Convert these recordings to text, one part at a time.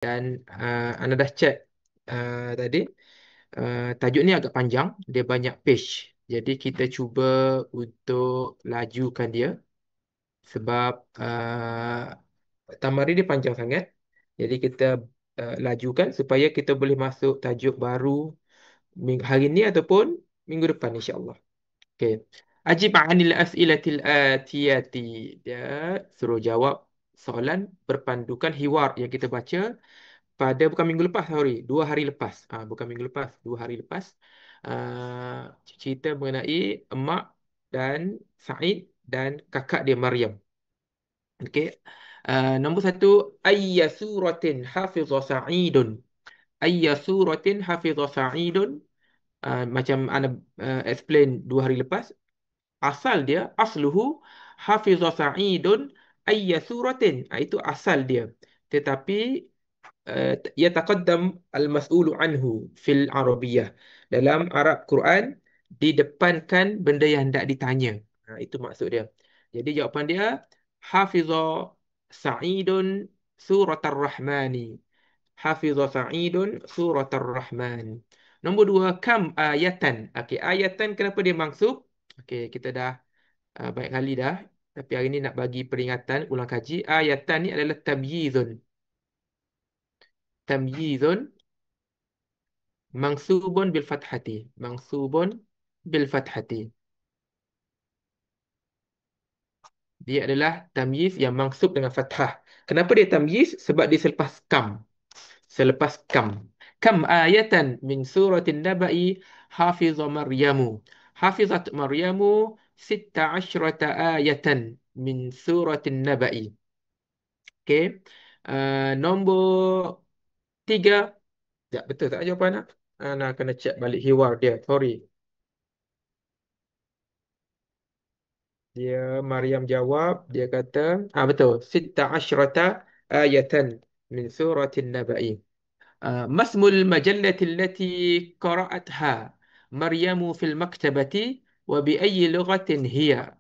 Dan Ana dah check tadi. Tajuk ni agak panjang, dia banyak page. Jadi kita cuba untuk lajukan dia sebab tamari dia panjang sangat. Jadi kita lajukan supaya kita boleh masuk tajuk baru hari ni ataupun minggu depan insya-Allah. Okey. Ajib 'anil as'ilatil atiyati. Dia suruh jawab soalan berpandukan hiwar yang kita baca pada bukan minggu lepas, sorry, 2 hari lepas. Bukan minggu lepas, 2 hari lepas. Cerita mengenai emak dan Said dan kakak dia Maryam. Okey. Nombor satu, ayya suratin hafizha Sa'idun. Ayya suratin hafizha Sa'idun. Macam ana explain 2 hari lepas. Asal dia, asluhu hafizha Sa'idun ayya suratin. Itu asal dia. Tetapi yataqaddam al-mas'ulu anhu fil Arabiyyah. Dalam Arab Quran didepankan benda yang hendak ditanya. Itu maksud dia. Jadi jawapan dia hafiza Sa'idun surat ar-Rahmani. Hafiza Sa'idun surat ar-Rahman. Nombor dua, kam ayatan. Okey, ayatan kenapa dia maksub? Okey, kita dah banyak kali dah. Tapi hari ni nak bagi peringatan, ulang kaji. Ayatan ni adalah tamyizun. Tamyizun mansubun bil fathati. Mansubun bil fathati. Dia adalah tamyiz yang mansub dengan fathah. Kenapa dia tamyiz? Sebab dia selepas kam. Selepas kam. Kam ayatan min suratin naba'i hafizah Maryamu. Hafizat Maryamu 16 ayatan min suratin naba'i. Okey. Nombor 3. Tak betul tak jawapan nak? Nak kena check balik hiwar dia. Sorry. Dia Maryam jawab, dia kata, betul. Sitta asyrata ayatan min suratin Naba'i. Masmul majallati allati qara'atha Maryamu fil maktabati wa bi ayyi lughatin hiya?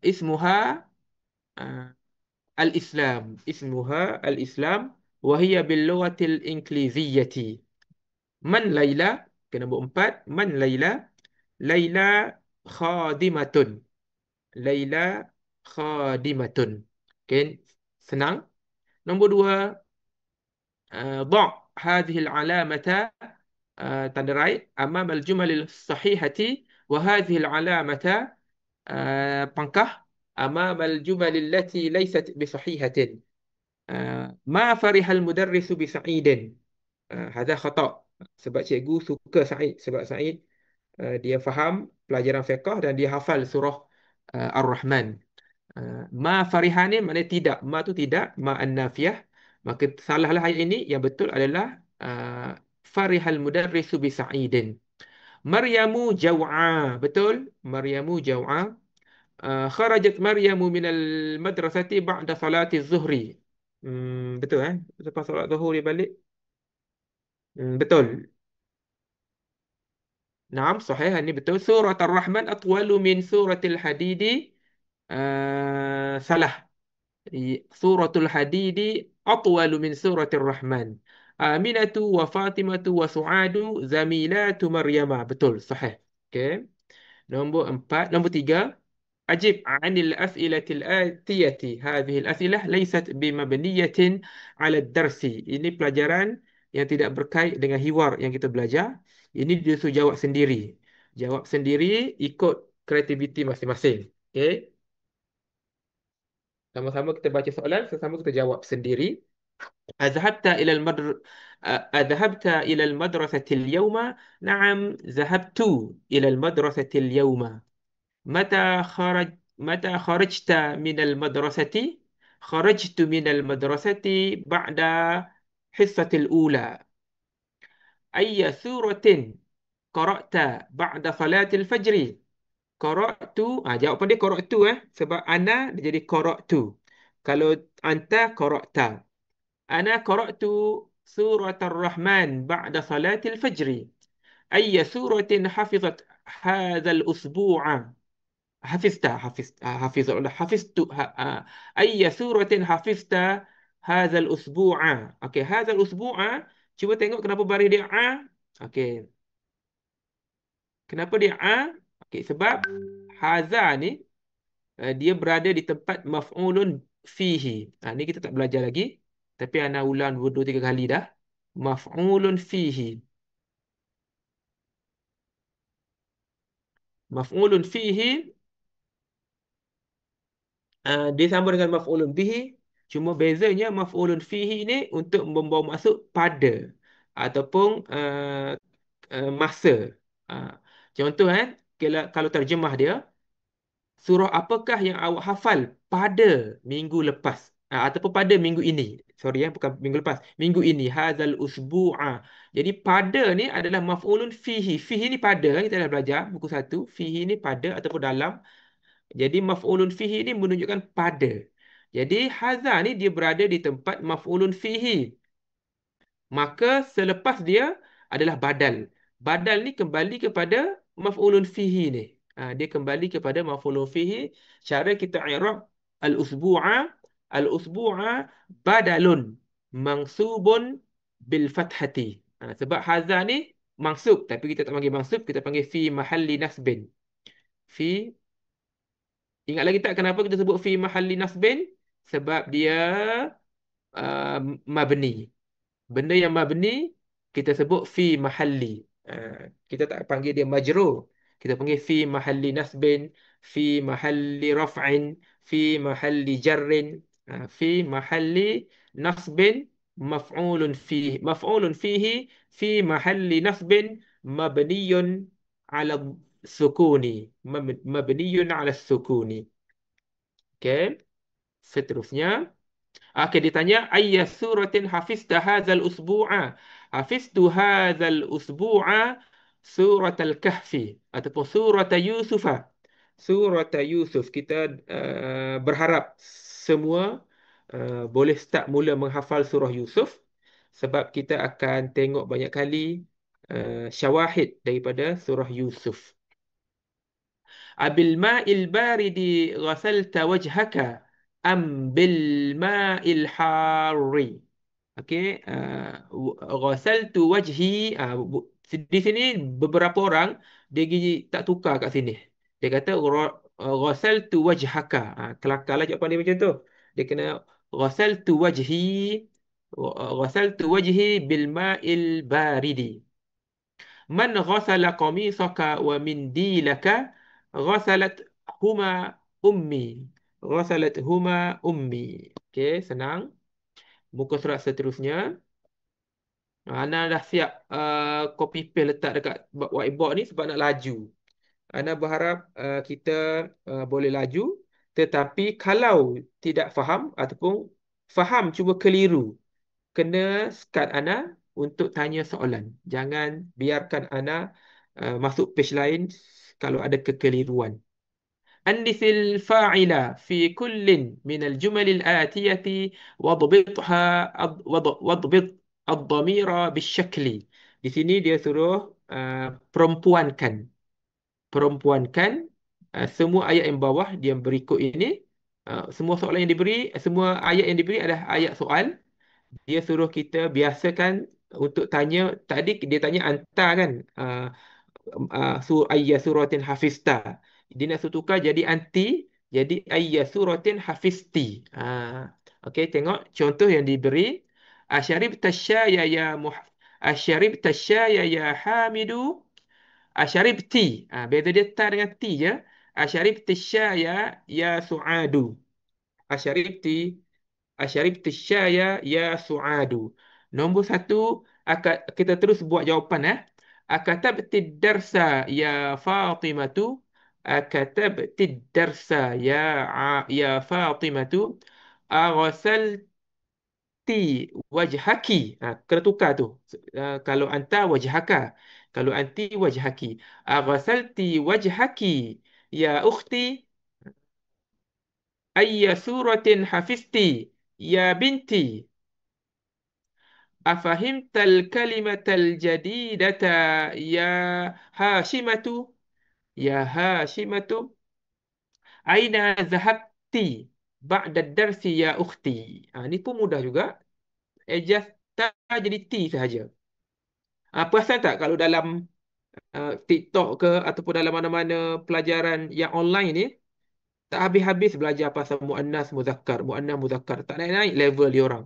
Ismuha uh, al-Islam. Ismuha al-Islam wa hiya bil lughatil ingliziyyati. Man Laila? Ke nombor 4. Man Laila? Laila khadimatun. Laila khadimatun. Okay, senang. Nombor 2, ضع هذه العلامة tanda right أمام الجمل الصحيحة وهذه العلامة pangkah أمام الجمل التي ليست بصحيحة. ما فرح المدرس بسعيد. هذا خطأ. Sebab cikgu suka Said. Sebab Said dia faham pelajaran fiqh dan dia hafal surah Ar-Rahman. Ma fariha ni maknanya tidak. Ma tu tidak. Ma an-nafiyah. Maka salahlah ayat ini. Yang betul adalah farihal mudarrisu bi Sa'idin. Maryamu jaw'a. Betul? Maryamu jaw'a. Kharajat Maryamu minal madrasati ba'da salati zuhri. Betul Lepas salat zuhur dia balik. Betul. Naam, sahih. Ini betul. Surat Ar-Rahman atwalu min suratil Hadidi. Salah. Suratul Hadidi atwalu min suratil Rahman. Aminatu wa Fatimatu wa Su'adu zamilatu Maryama. Betul, sahih. Okay. Nombor 3. أجب عن الأسئلة الآتية. هذه الأسئلة ليست بمبنية على الدرس. Ini pelajaran yang tidak berkait dengan hiwar yang kita belajar. Ini dia suruh jawab sendiri. Jawab sendiri ikut kreativiti masing-masing. Okay. Sama-sama kita baca soalan, sama-sama kita jawab sendiri. أذهبت إلى المدر أذهبت إلى المدرسة اليوم؟ نعم، ذهبت إلى المدرسة اليوم. متى خرجت من المدرسة؟ خرجت من المدرسة بعد حصة الأولى. أي سورة قرأت بعد صلاة الفجر؟ قرأت. Jawapan dia qara'tu sebab ana dia jadi qara'tu. Kalau anta qara'ta. Ana qara'tu surat Ar-Rahman ba'da salatil fajri. أي سورة حفظت هذا الأسبوع؟ حفظت. أي سورة حفظت Hazal usbu'a. Okey, hazal usbu'a. Cuba tengok kenapa baris dia a. Okey. Kenapa dia a? Okey, sebab haza ni dia berada di tempat maf'ulun fihi. Ni kita tak belajar lagi. Tapi ana ulang dua tiga kali dah. Maf'ulun fihi. Maf'ulun fihi dia sama dengan maf'ulun bihi. Cuma bezanya maf'ulun fihi ni untuk membawa maksud pada ataupun masa. Uh, Contoh kalau terjemah dia, surah apakah yang awak hafal pada minggu lepas? Ataupun pada minggu ini. Sorry bukan minggu lepas. Minggu ini. Hazal usbu'a. Jadi pada ni adalah maf'ulun fihi. Fihi ni pada. Kita dah belajar buku satu. Fihi ni pada ataupun dalam. Jadi maf'ulun fihi ni menunjukkan pada. Jadi haza ni dia berada di tempat maf'ulun fihi. Maka selepas dia adalah badal. Badal ni kembali kepada maf'ulun fihi ni. Dia kembali kepada maf'ulun fihi. Cara kita i'rab al-usbu'a. Al-usbu'a badalun mansubun bil fathati. Sebab haza ni mansub. Tapi kita tak panggil mansub. Kita panggil fi mahalli nasbin. Fi. Ingat lagi tak kenapa kita sebut fi mahalli nasbin? Sebab dia uh, mabni. Benda yang mabni kita sebut fi mahalli. Kita tak panggil dia majrur. Kita panggil fi mahalli nasbin, fi mahalli raf'in, fi mahalli jarrin, fi mahalli nasbin maf'ulun fihi. Maf'ulun fihi fi mahalli nasbin mabniyun ala sukuni. Mabniyun ala sukuni. Okey. Seterusnya. Okey, ditanya ayya suratin hafizta hadzal usbu'a. Hafiztu hadzal usbu'a surat al-kahfi ataupun surat Yusuf. Surat Yusuf. Kita berharap semua boleh start mula menghafal surah Yusuf sebab kita akan tengok banyak kali syawahid daripada surah Yusuf. Abil ma'il baridi ghasalta wajhaka am bil ma'il harri. Okey, ghasaltu wajhi. Di sini beberapa orang dia tak tukar kat sini. Dia kata ghasaltu wajhaka. Kelakarlah jawapan dia macam tu. Dia kena ghasaltu wajhi, ghasaltu wajhi bil ma'il baridi. Man ghasala qamisaka wa mindilaka ghasalat huma ummi. Ghasalat huma ummi. Okey, senang. Muka surat seterusnya. Ana dah siap copy paste letak dekat whiteboard ni sebab nak laju. Ana berharap kita boleh laju. Tetapi kalau tidak faham ataupun faham cuba keliru, kena start Ana untuk tanya soalan. Jangan biarkan Ana masuk page lain kalau ada kekeliruan. Andisil fa'ila fi kullin minal jumalil atiyati wadbitha wadbit ad-dhamira bisyakli. Di sini dia suruh perempuankan. Perempuankan semua ayat yang bawah dia berikut ini. Semua soalan yang diberi, semua ayat yang diberi adalah ayat soal. Dia suruh kita biasakan untuk tanya. Tadi dia tanya anta kan, ayya suratin hafizta. Dia nak tukar jadi anti, jadi ayya suratin hafizti. Okey, tengok contoh yang diberi. Asyarib tasyaya ya asyarib tasyaya ya hamidu. Asyaribti. Beza dia ta dengan ti je. Asyaribti syaya ya su'adu. Asyaribti Asyaribti syaya ya su'adu. Nombor satu, kita terus buat jawapan. Akatabti darsa ya Fatimatu. Akatabti darsa ya Fatimatu. Aghasalti wajhaki. Kena tukar tu. Kalau anta wajhaka. Kalau anti wajhaki. Aghasalti wajhaki ya ukhti. Ayya suratin hafizti ya binti. Afahimtal kalimatal jadidata ya Hashimatu. Ya Hashimatu. Aina zahabti. ba'da darsi ya ukhti. Ni pun mudah juga. Just ta jadi T sahaja. Perasan tak kalau dalam TikTok ke ataupun dalam mana-mana pelajaran yang online ni, tak habis-habis belajar pasal muannas muzakkar. Tak naik-naik level dia orang.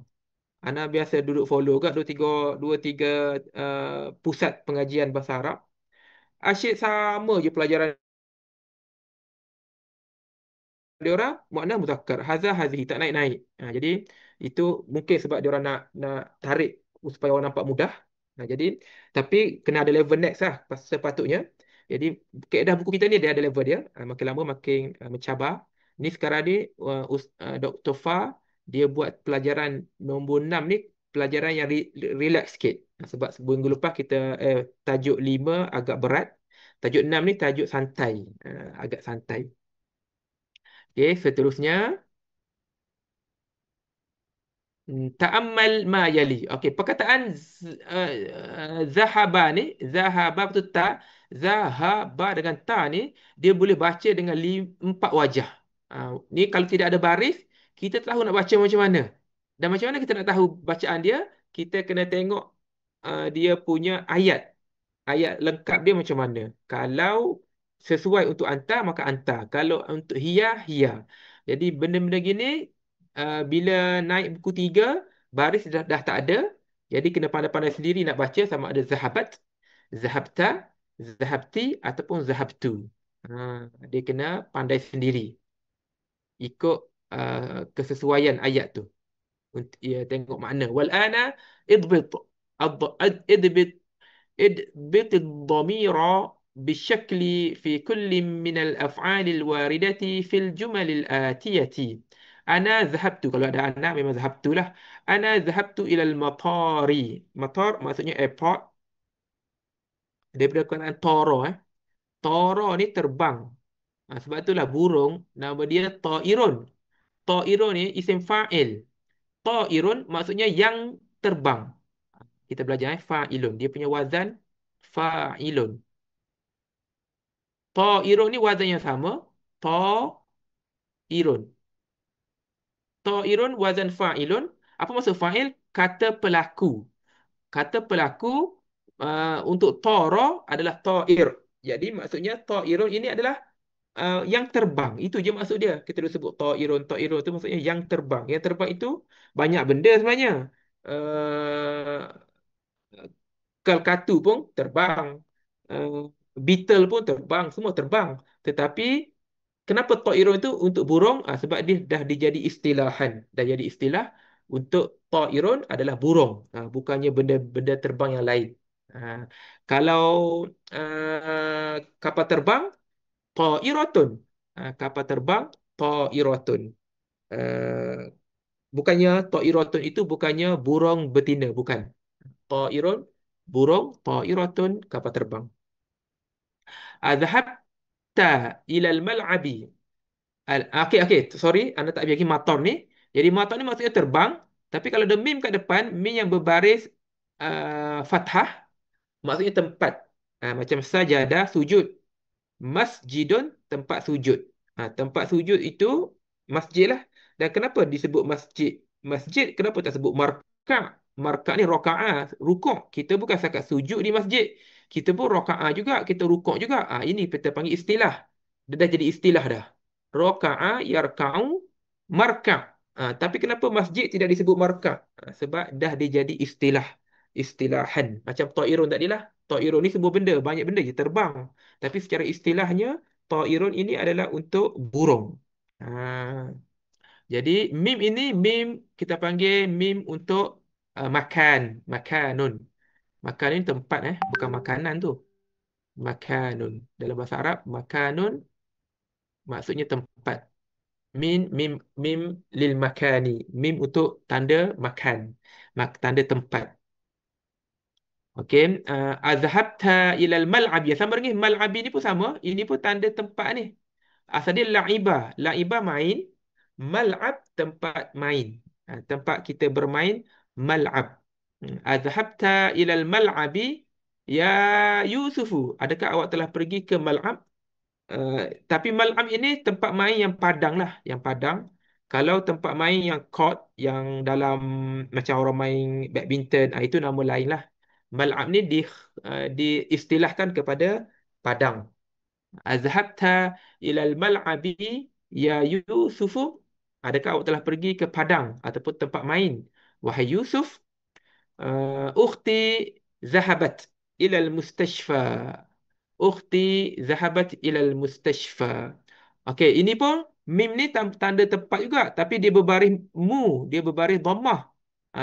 Ana biasa duduk follow kat dua tiga pusat pengajian bahasa Arab. Asyik sama je pelajaran dia orang makna muzakkar haza hazihi tak naik-naik. Jadi itu mungkin sebab dia orang nak tarik supaya orang nampak mudah. Jadi tapi kena ada level next lah sepatutnya. Jadi kaedah buku kita ni dia ada level dia. Makin lama makin mencabar. Ni sekarang ni Dr. Fa dia buat pelajaran nombor 6 ni pelajaran yang relax sikit. Sebab minggu lepas kita tajuk 5 agak berat. Tajuk 6 ni tajuk santai. Agak santai. Okey, seterusnya ta'ammal ma yali. Okey, perkataan zahaba ni, zahaba betul tak? Zahaba dengan ta ni dia boleh baca dengan 4 wajah. Ni kalau tidak ada baris, kita tak tahu nak baca macam mana. Dan macam mana kita nak tahu bacaan dia? Kita kena tengok dia punya ayat. Ayat lengkap dia macam mana. Kalau sesuai untuk anta, maka anta. Kalau untuk hiya, hiya. Jadi benda-benda gini, bila naik buku 3, baris dah tak ada. Jadi kena pandai-pandai sendiri nak baca sama ada zahabat, zahabta, zahabti ataupun zahabtu. Dia kena pandai sendiri. Ikut kesesuaian ayat tu. Ya, tengok makna. Wal ana idbit. Idbit اضبط الضمير بالشكل في كل من الأفعال الواردة في الجمل الآتية. أنا ذهبت kalau ada anak memang ذهبت lah. أنا ذهبت إلى المطار. Matar maksudnya airport. Daripada kataan toro Toro ni terbang. Sebab itulah burung nama dia tairun. Tairun ni isim fa'il. Tairun maksudnya yang terbang. Kita belajar fa'ilun. Dia punya wazan fa'ilun. Ta'irun ni wazan yang sama. Ta'irun. Ta'irun wazan fa'ilun. Apa maksud fa'il? Kata pelaku. Kata pelaku untuk tara adalah ta'ir. Jadi maksudnya ta'irun ini adalah yang terbang. Itu je maksud dia. Kita dah sebut ta'irun. Ta'irun itu maksudnya yang terbang. Yang terbang itu banyak benda sebenarnya. Uh, Kalkatu pun terbang. Uh, Beetle pun terbang. Semua terbang. Tetapi kenapa ta'irun itu untuk burung? Sebab dia dah dijadi istilahan. Dah jadi istilah untuk ta'irun adalah burung. Bukannya benda-benda terbang yang lain. Ah, Kalau kapal terbang, ta'iratun. Kapal terbang, ta'iratun. Ah, Bukannya ta'iratun itu bukannya burung betina. Bukan. Ta'irun, burung. Ta'iratun, kapal terbang. Adhabta ilal mal'abi. Okey, okey. Sorry, anda tak bagi matar ni. Jadi matar ni maksudnya terbang. Tapi kalau ada mim kat depan, mim yang berbaris fathah, maksudnya tempat. Macam sajadah, sujud. Masjidun, tempat sujud. Tempat sujud itu masjid lah. Dan kenapa disebut masjid? Masjid, kenapa tak sebut marka'? Marka' ni roka'ah, rukuk. Kita bukan sakat sujud di masjid. Kita pun roka'ah juga, kita rukuk juga. Ini kita panggil istilah. Dia dah jadi istilah dah. Raka'a yarka'u marka'. Tapi kenapa masjid tidak disebut marka'? Sebab dah dijadi istilah. Istilahan. Macam ta'irun tadilah. Ta'irun ni semua benda. Banyak benda je terbang. Tapi secara istilahnya, ta'irun ini adalah untuk burung. Ha. Jadi, mim ini, mim kita panggil mim untuk makan. Makanun. Makan ini tempat bukan makanan tu. Makanun. Dalam bahasa Arab, makanun maksudnya tempat. Mim mim lil makani. Mim untuk tanda makan. Tanda tempat. Okey, azhabta ilal mal'ab. Ya sama dengan mal'ab ini pun sama. Ini pun tanda tempat ni. Asal dia la'ibah. La'ibah main. Mal'ab tempat main. Tempat kita bermain mal'ab. Azhabta ilal mal'abi ya Yusufu. Adakah awak telah pergi ke mal'ab? Tapi mal'am ini tempat main yang padang lah, yang padang. Kalau tempat main yang court, yang dalam macam orang main badminton, itu nama lain lah. Mal'ab ni diistilahkan kepada padang. Azhabta ilal mal'abi ya Yusufu? Adakah awak telah pergi ke padang ataupun tempat main? Wahai Yusuf, ukhti zahabat ilal mustashfa. Ukhti zahabat ilal mustashfa. Okey, ini pun mim ni tanda tempat juga, tapi dia berbaris mu, dia berbaris dhammah.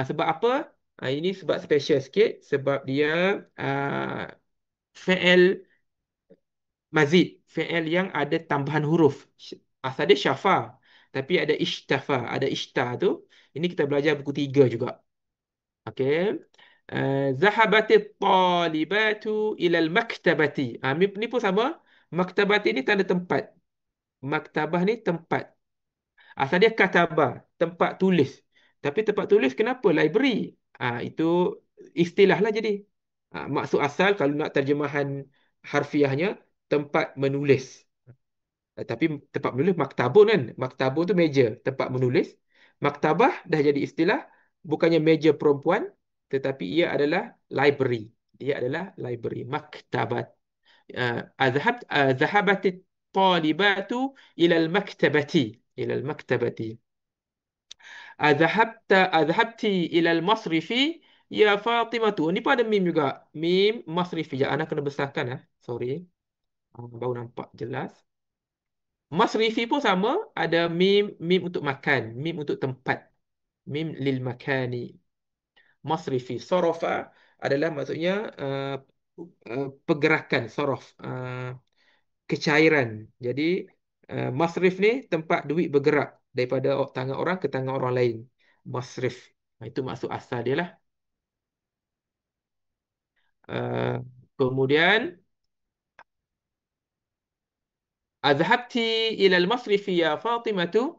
Sebab apa? Ini sebab special sikit, sebab dia fi'il mazid, fi'il yang ada tambahan huruf. Asal dia syafa, tapi ada ishtafa, ada ishta tu. Ini kita belajar buku 3 juga. Okey. Zahabatit talibatu ilal maktabati. Ni pun sama. Maktabati ni tanda tempat. Maktabah ni tempat. Asal dia katabah, tempat tulis. Tapi tempat tulis kenapa? Library. Itu istilah lah jadi. Maksud asal kalau nak terjemahan harfiahnya, tempat menulis. Tapi tempat menulis maktabun kan. Maktabun tu meja, tempat menulis. Maktabah dah jadi istilah, bukannya meja perempuan, tetapi ia adalah library. Ia adalah library, maktabat. ذهبت الطالبات إلى المكتبة. إلى المكتبة. أذهبت إلى المصرف يا فاطمة. Ni pun ada mim juga. Mim masrif. Ya, anak kena besarkan. Sorry. Baru nampak jelas. Masrifi pun sama. Ada mim untuk makan. Mim untuk tempat. Mim lil makani. Masrifi. Sorofa adalah maksudnya pergerakan. Sorof. Kecairan. Jadi masrif ni tempat duit bergerak daripada tangan orang ke tangan orang lain. Masrif. Itu maksud asal dia lah. Uh, Kemudian azhabti ila al-masrif ya Fatimatu.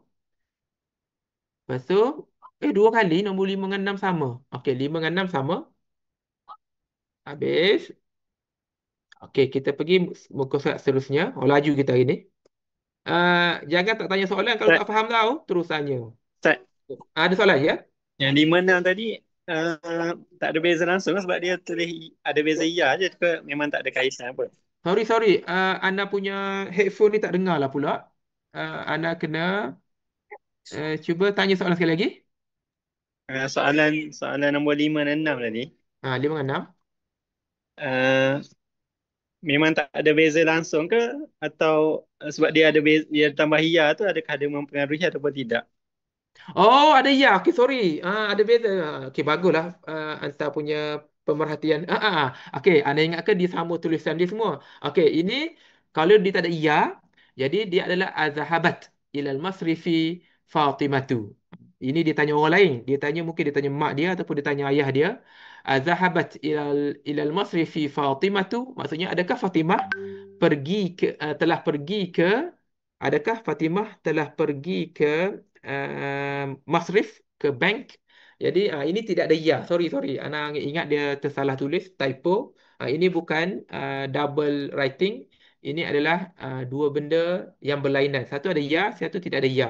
Lepas tu dua kali nombor 5 dengan 6 sama. Okey, 5 dengan 6 sama. Habis. Okey, kita pergi muka surat seterusnya. Laju kita hari ni. Jangan tak tanya soalan kalau Ustaz, tak faham tahu, terus tanya. Ustaz, Ada soalan ya? yang 5-6 tadi tak ada beza langsung lah sebab dia tulis ada beza ya je ke memang tak ada kaitan apa. Sorry. Anda punya headphone ni tak dengar lah pula. Anda kena cuba tanya soalan sekali lagi. Soalan nombor 5 dan 6 tadi. 5 dengan 6. Uh, Memang tak ada beza langsung ke atau sebab dia ada beza, dia tambah ya tu adakah ada mempengaruhi ataupun tidak? Oh, ada ya. Okey, sorry. Ada beza. Okey, baguslah. Anta punya pemerhatian. Okey, anda ingatkan dia sama tulisan dia semua. Okey, ini kalau dia tak ada ya, jadi dia adalah azhabat ilal masrifi Fatimatu. Ini dia tanya orang lain. Mungkin dia tanya mak dia ataupun dia tanya ayah dia. Azhabat ilal masrifi Fatimatu. Maksudnya adakah Fatimah telah pergi ke adakah Fatimah telah pergi ke masrif, ke bank. Jadi ini tidak ada ya. Sorry. Ana ingat dia tersalah tulis, typo. Ini bukan double writing. Ini adalah dua benda yang berlainan. Satu ada ya, satu tidak ada ya.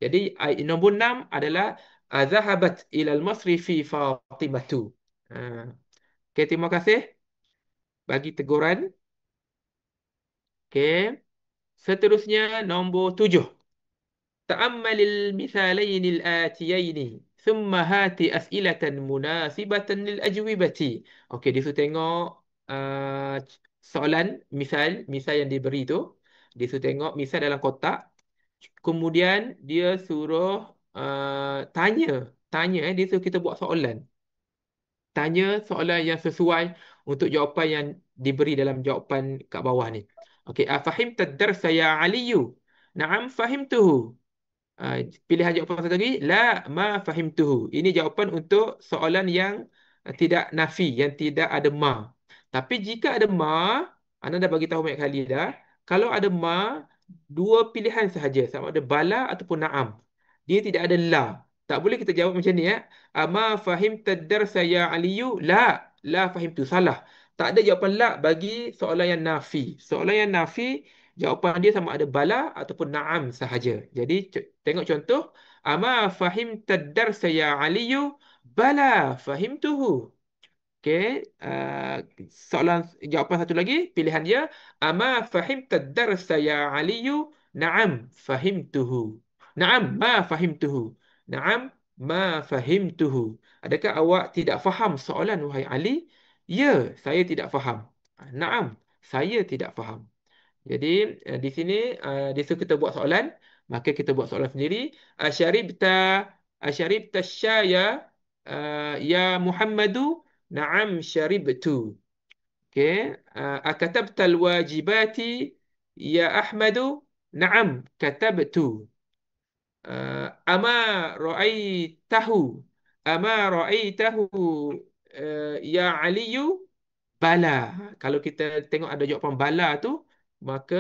Jadi nombor 6 adalah zahabat ilal masrifi Fatimatu. Okey, terima kasih bagi teguran. Okey. Seterusnya nombor 7. تأمل المثالين الآتيين ثم هات أسئلة مناسبة للأجوبة. Okey, dia suruh tengok soalan, misal yang diberi tu. Dia suruh tengok misal dalam kotak. Kemudian dia suruh tanya. Dia suruh kita buat soalan. Tanya soalan yang sesuai untuk jawapan yang diberi dalam jawapan kat bawah ni. Okey, afahimta ad-darsa ya Aliyu? Naam, fahimtuhu. Ah, Pilihan jawapan satu lagi, la ma fahimtuhu. Ini jawapan untuk soalan yang tidak nafi, yang tidak ada ma. Tapi jika ada ma, anda dah bagi tahu banyak kali dah. Kalau ada ma, dua pilihan sahaja, sama ada bala ataupun na'am. Dia tidak ada la. Tak boleh kita jawab macam ni ya. Ma fahimta darsa ya Aliyu? La fahimtu. Salah. Tak ada jawapan la bagi soalan yang nafi. Soalan yang nafi, jawapan dia sama ada bala ataupun na'am sahaja. Jadi tengok contoh, Ama fahimta darsa ya Aliyu? Bala fahimtuhu. Okey, soalan jawapan satu lagi, pilihan dia, ama fahimta darsa ya Aliyu? Naam, fahimtuhu. Naam, ma fahimtuhu. Naam, ma fahimtuhu. Adakah awak tidak faham soalan wahai Ali? Ya, saya tidak faham. Naam, saya tidak faham. Jadi di sini dia suruh kita buat soalan, maka kita buat soalan sendiri. Asyaribta asyaribta syaya ya Muhammadu? Naam syaribtu. Okey. Akatabta alwajibati ya Ahmadu? Naam katabtu. Ama ra'aitahu? Ama ra'aitahu ya Aliyu? Bala. Kalau kita tengok ada jawapan bala tu, maka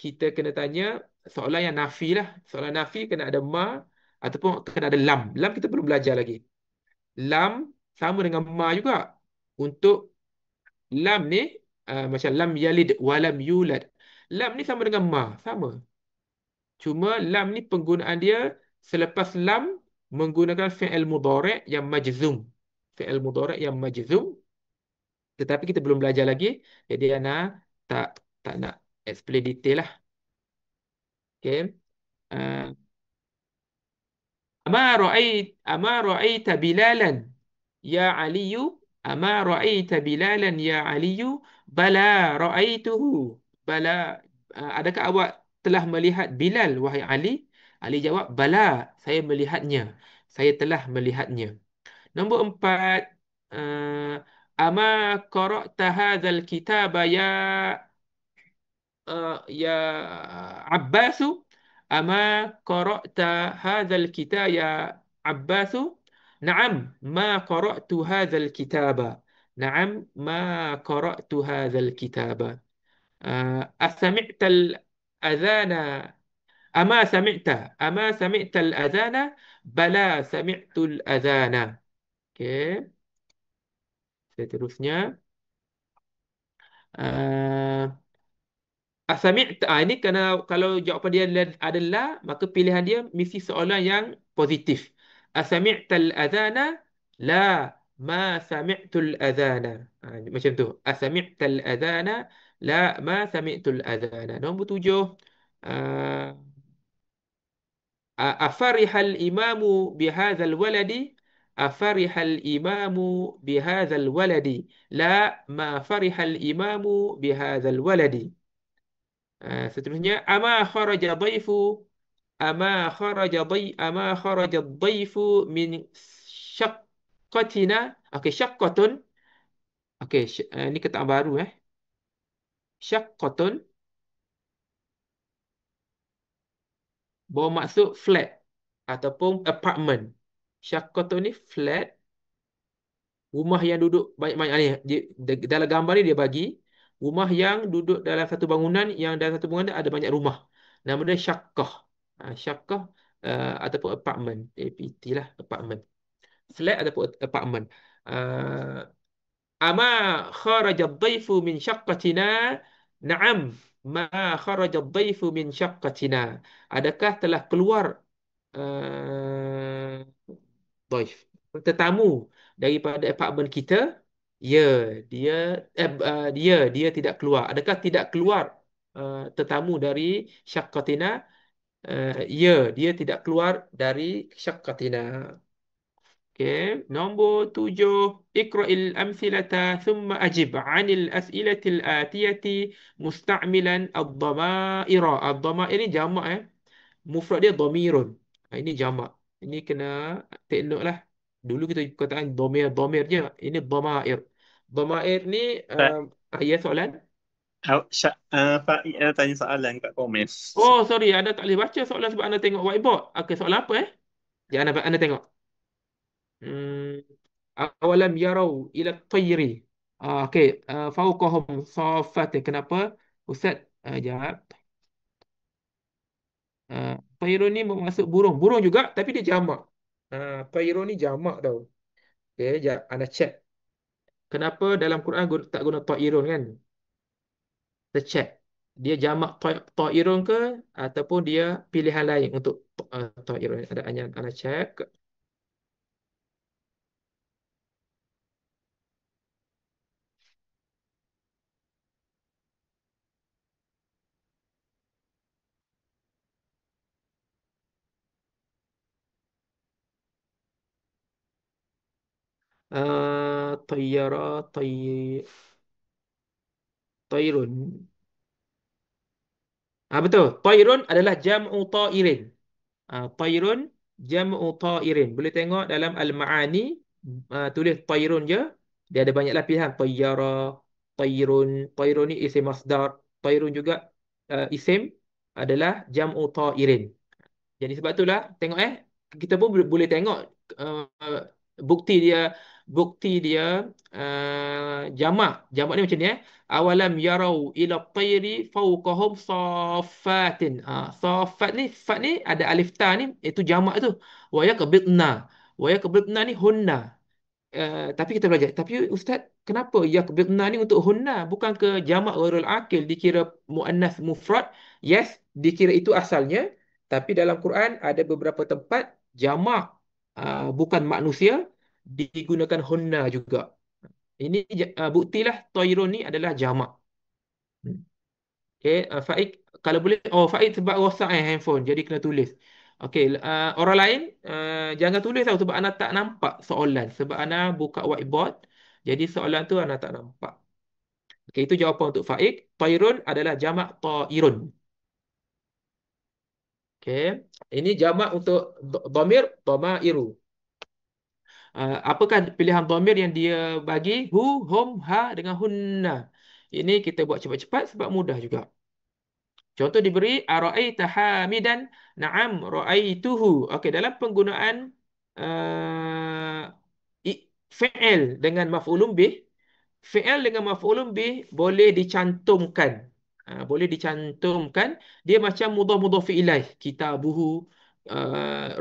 kita kena tanya soalan yang nafi lah. Soalan nafi kena ada ma ataupun kena ada lam. Lam kita belum belajar lagi. Lam sama dengan ma juga. Untuk lam ni, macam lam yalid walam yulad. Lam ni sama dengan ma. Sama. Cuma lam ni penggunaan dia selepas lam menggunakan fi'il mudhari' yang majzum. Fi'il mudhari' yang majzum. Tetapi kita belum belajar lagi. Jadi Ana tak tak nak explain detail lah. Okay. Uh, ama ra'aita Bilalan ya Aliyu? Ama ra'aita Bilalan ya Aliyu? Bala ra'aituhu. Bala. Adakah awak telah melihat Bilal wahai Ali? Ali jawab, bala, saya melihatnya. Saya telah melihatnya. Nombor 4. uh, Ama qara'ta hadzal kitaba ya ya Abbasu? Ama qara'ta hadzal kitaba ya Abbasu? Naam, ma qara'tu hadzal kitaba. Naam, ma qara'tu hadzal kitaba. Asami'ta al-adhana? Ama sami'ta? Ama sami'ta al-adhana? Bala sami'tu al-adhana. Okey, seterusnya. Uh, Asami'ta, ini kena, kalau jawapan dia adalah, maka pilihan dia mesti soalan yang positif. Asami'tal adhana? La, ma sami'tul adhana. Macam tu. Asami'tal adhana? La, ma sami'tul adhana. Nombor 7. Uh, Afarihal imamu bihadzal waladi? Afarihal imamu bihadzal waladi? La, ma farihal imamu bihadzal waladi. Seterusnya, ama kharaja dhaifu min syaqqatina? Okey, syaqqatun. Okey, ni kataan baru Syaqqatun bermaksud flat ataupun apartment. Syaqqatun ni flat, rumah yang duduk banyak-banyak ni. Dalam gambar ni dia bagi rumah yang duduk dalam satu bangunan, yang dalam satu bangunan ada banyak rumah. Nama dia syaqqah. Syaqqah ataupun apartment. APT lah, apartment. Flat ataupun apartment. Uh, Ama kharaja dhaifu min syaqqatina? Naam, ma kharaja dhaifu min syaqqatina. Adakah telah keluar uh, dhaif, tetamu daripada apartmen kita? Ya, dia dia tidak keluar. Adakah tidak keluar tetamu dari syaqqatina? Ya, dia tidak keluar dari syaqqatina. Okay. Nombor 7. Iqra'il amthilata thumma ajib 'anil as'ilatil atiyati musta'milan ad-dhama'ira. Ad-dhama'ir ni jamak Mufrad dia dhamirun. Ini jamak. Ini kena take note lah. Dulu kita kataan dhamir, dhamir je. Ini dhamair. Dhamair ni Tak, ya soalan. Faik tanya soalan kat komen. Oh, sorry, anda tak boleh baca soalan sebab anda tengok whiteboard. Okey, soalan apa Ya, anda tengok. Hmm, awalam yarau ila tayri. Okey, fawqahum saffat. Kenapa? Ustaz, jawab. Tayru ni bermaksud burung. Burung juga tapi dia jamak. Tayru ni jamak tau. Okey, jap anda check. Kenapa dalam Quran tak guna tairun kan? Kita check. Dia jamak tairun ke ataupun dia pilihan lain untuk Ta'irun. Ada ana cek. Tayyara, tayrun. Betul. Tayrun adalah jam'u ta'irin. Tayrun jam'u ta'irin. Boleh tengok dalam Al-Ma'ani, tulis tayrun je. Dia ada banyak lapisan. Tayyara, tayrun. Tayrun ni isim masdar. Tayrun juga isim adalah jam'u ta'irin. Jadi sebab itulah tengok kita pun boleh tengok uh, bukti dia jamak. Jamak ni macam ni Awalam yarau ila tayri fawqahum saffatin. Saffat ni fat ni ada alif ta ni itu jamak tu. Wa yaqbidna. Wa yaqbidna ni hunna. Tapi kita belajar. Tapi Ustaz, kenapa yaqbidna ni untuk hunna bukan ke jamak ghairul akil dikira muannas mufrad? Yes, dikira itu asalnya. Tapi dalam Quran ada beberapa tempat jamak bukan manusia digunakan hunna juga. Ini buktilah tayrun ni adalah jamak. Hmm. Okay, Faik kalau boleh Faik sebab rosak handphone jadi kena tulis. Okey, orang lain jangan tulis tau sebab anak tak nampak soalan sebab anak buka whiteboard. Jadi soalan tu anak tak nampak. Okey, itu jawapan untuk Faik. Tayrun adalah jamak tairun. Okey. Ini jamak untuk dhamir dhamairu. Apakah pilihan dhamir yang dia bagi? Hu, hum, ha dengan hunna. Ini kita buat cepat-cepat sebab mudah juga. Contoh diberi ara'aita hamidan, na'am ra'aituhu. Okey, dalam penggunaan uh, fi'il dengan maf'ulun bih, fi'il dengan maf'ulun bih boleh dicantumkan. Boleh dicantumkan. Dia macam mudhaf ilaih. Kitabuhu,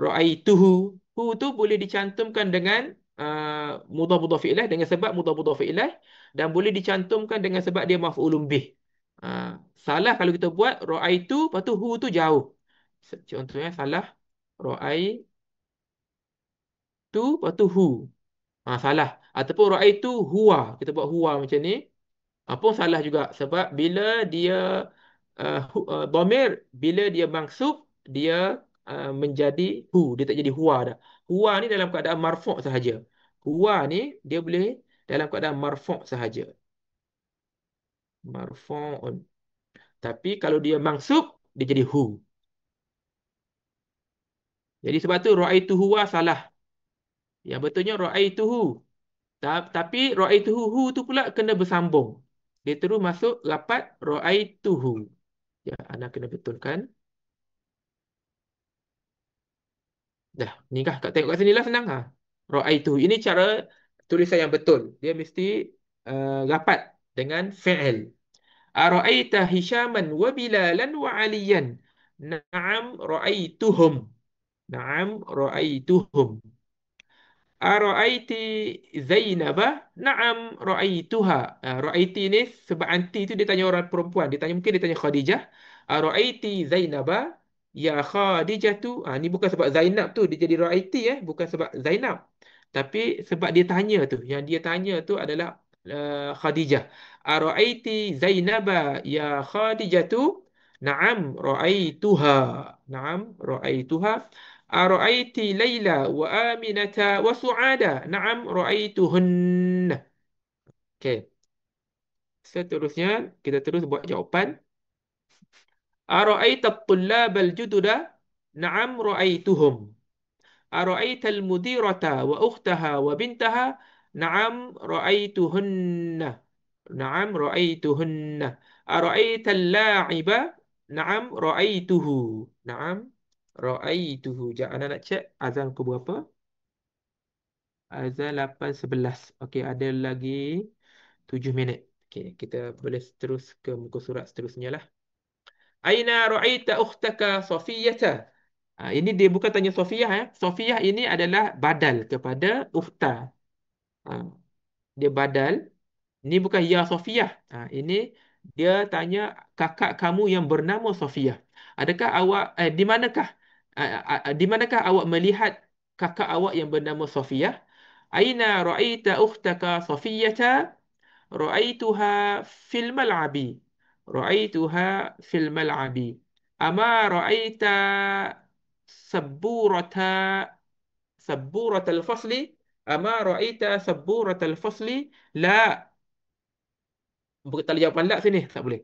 ra'aituhu. Hu tu boleh dicantumkan dengan mudhaf ilaih dengan sebab mudhaf ilaih dan boleh dicantumkan dengan sebab dia maf'ulun bih. Salah kalau kita buat ra'aitu, lepas tu hu tu jauh. Contohnya salah ra'aitu, lepas tu hu. Salah. Ataupun ra'aitu huwa. Kita buat huwa macam ni. Pun salah juga. Sebab bila dia dhamir, bila dia mansub, dia menjadi hu. Dia tak jadi huwa dah. Huwa ni dalam keadaan marfu' sahaja. Huwa ni dia boleh dalam keadaan marfu' sahaja. Marfu'un. Tapi kalau dia mansub, dia jadi hu. Jadi sebab tu ra'aituhu wa salah. Yang betulnya ra'aituhu. Tapi ra'aituhu hu tu pula kena bersambung. Dia terus masuk lapat ra'aituhu. Ya, anda kena betulkan. Dah, ni kah? Kat tengok kat sini lah senang. Ra'aituhu. Ini cara tulisan yang betul. Dia mesti rapat dengan fi'il. Ara'aita Hishaman wa Bilalan wa Aliyan. Na'am ra'aituhum. Na'am ra'aituhum. Ara'aiti Zainaba? Na'am ra'aituha. Ra'aiti ni sebab anti tu dia tanya orang perempuan. Mungkin dia tanya Khadijah. Ara'aiti Zainaba? Ya Khadijah tu. Ni bukan sebab Zainab tu dia jadi ra'aiti bukan sebab Zainab. Tapi sebab dia tanya tu. Yang dia tanya tu adalah Khadijah. Ara'aiti Zainaba ya Khadijah tu? Na'am ra'aituha. Na'am ra'aituha. Ara'aiti Laila wa Aminata wa Su'ada? Na'am ra'aituhunna. Okey. Seterusnya kita terus buat jawapan. Ara'aita at-tullab al-jududa? Na'am ra'aituhum. Ara'aita al-mudirata wa ukhtaha wa bintaha? Na'am ra'aituhunna. Na'am ra'aituhunna. Ara'aita al-la'iba? Na'am ra'aituhu. Na'am ra'aituhu. Jap, anda nak cek azan pukul berapa? Azan 8.11. Okey, ada lagi 7 minit. Okey, kita boleh terus ke muka surat seterusnya lah. Aina ra'aita ukhtaka Safiyata? Ini dia bukan tanya Safiyah Safiyah ini adalah badal kepada ukhta. Ah, dia badal. Ini bukan ya Safiyah. Ini dia tanya kakak kamu yang bernama Safiyah. Adakah awak di manakah Di manakah awak melihat kakak awak yang bernama Safiyah? Aina ra'aita ukhtaka Safiyata? Ra'aituha fil mal'abi. Ra'aituha fil mal'abi. Ama ra'aita sabburata sabburatal fasli? Ama ra'aita sabburatal fasli? La. Tak boleh jawapan la sini. Tak boleh.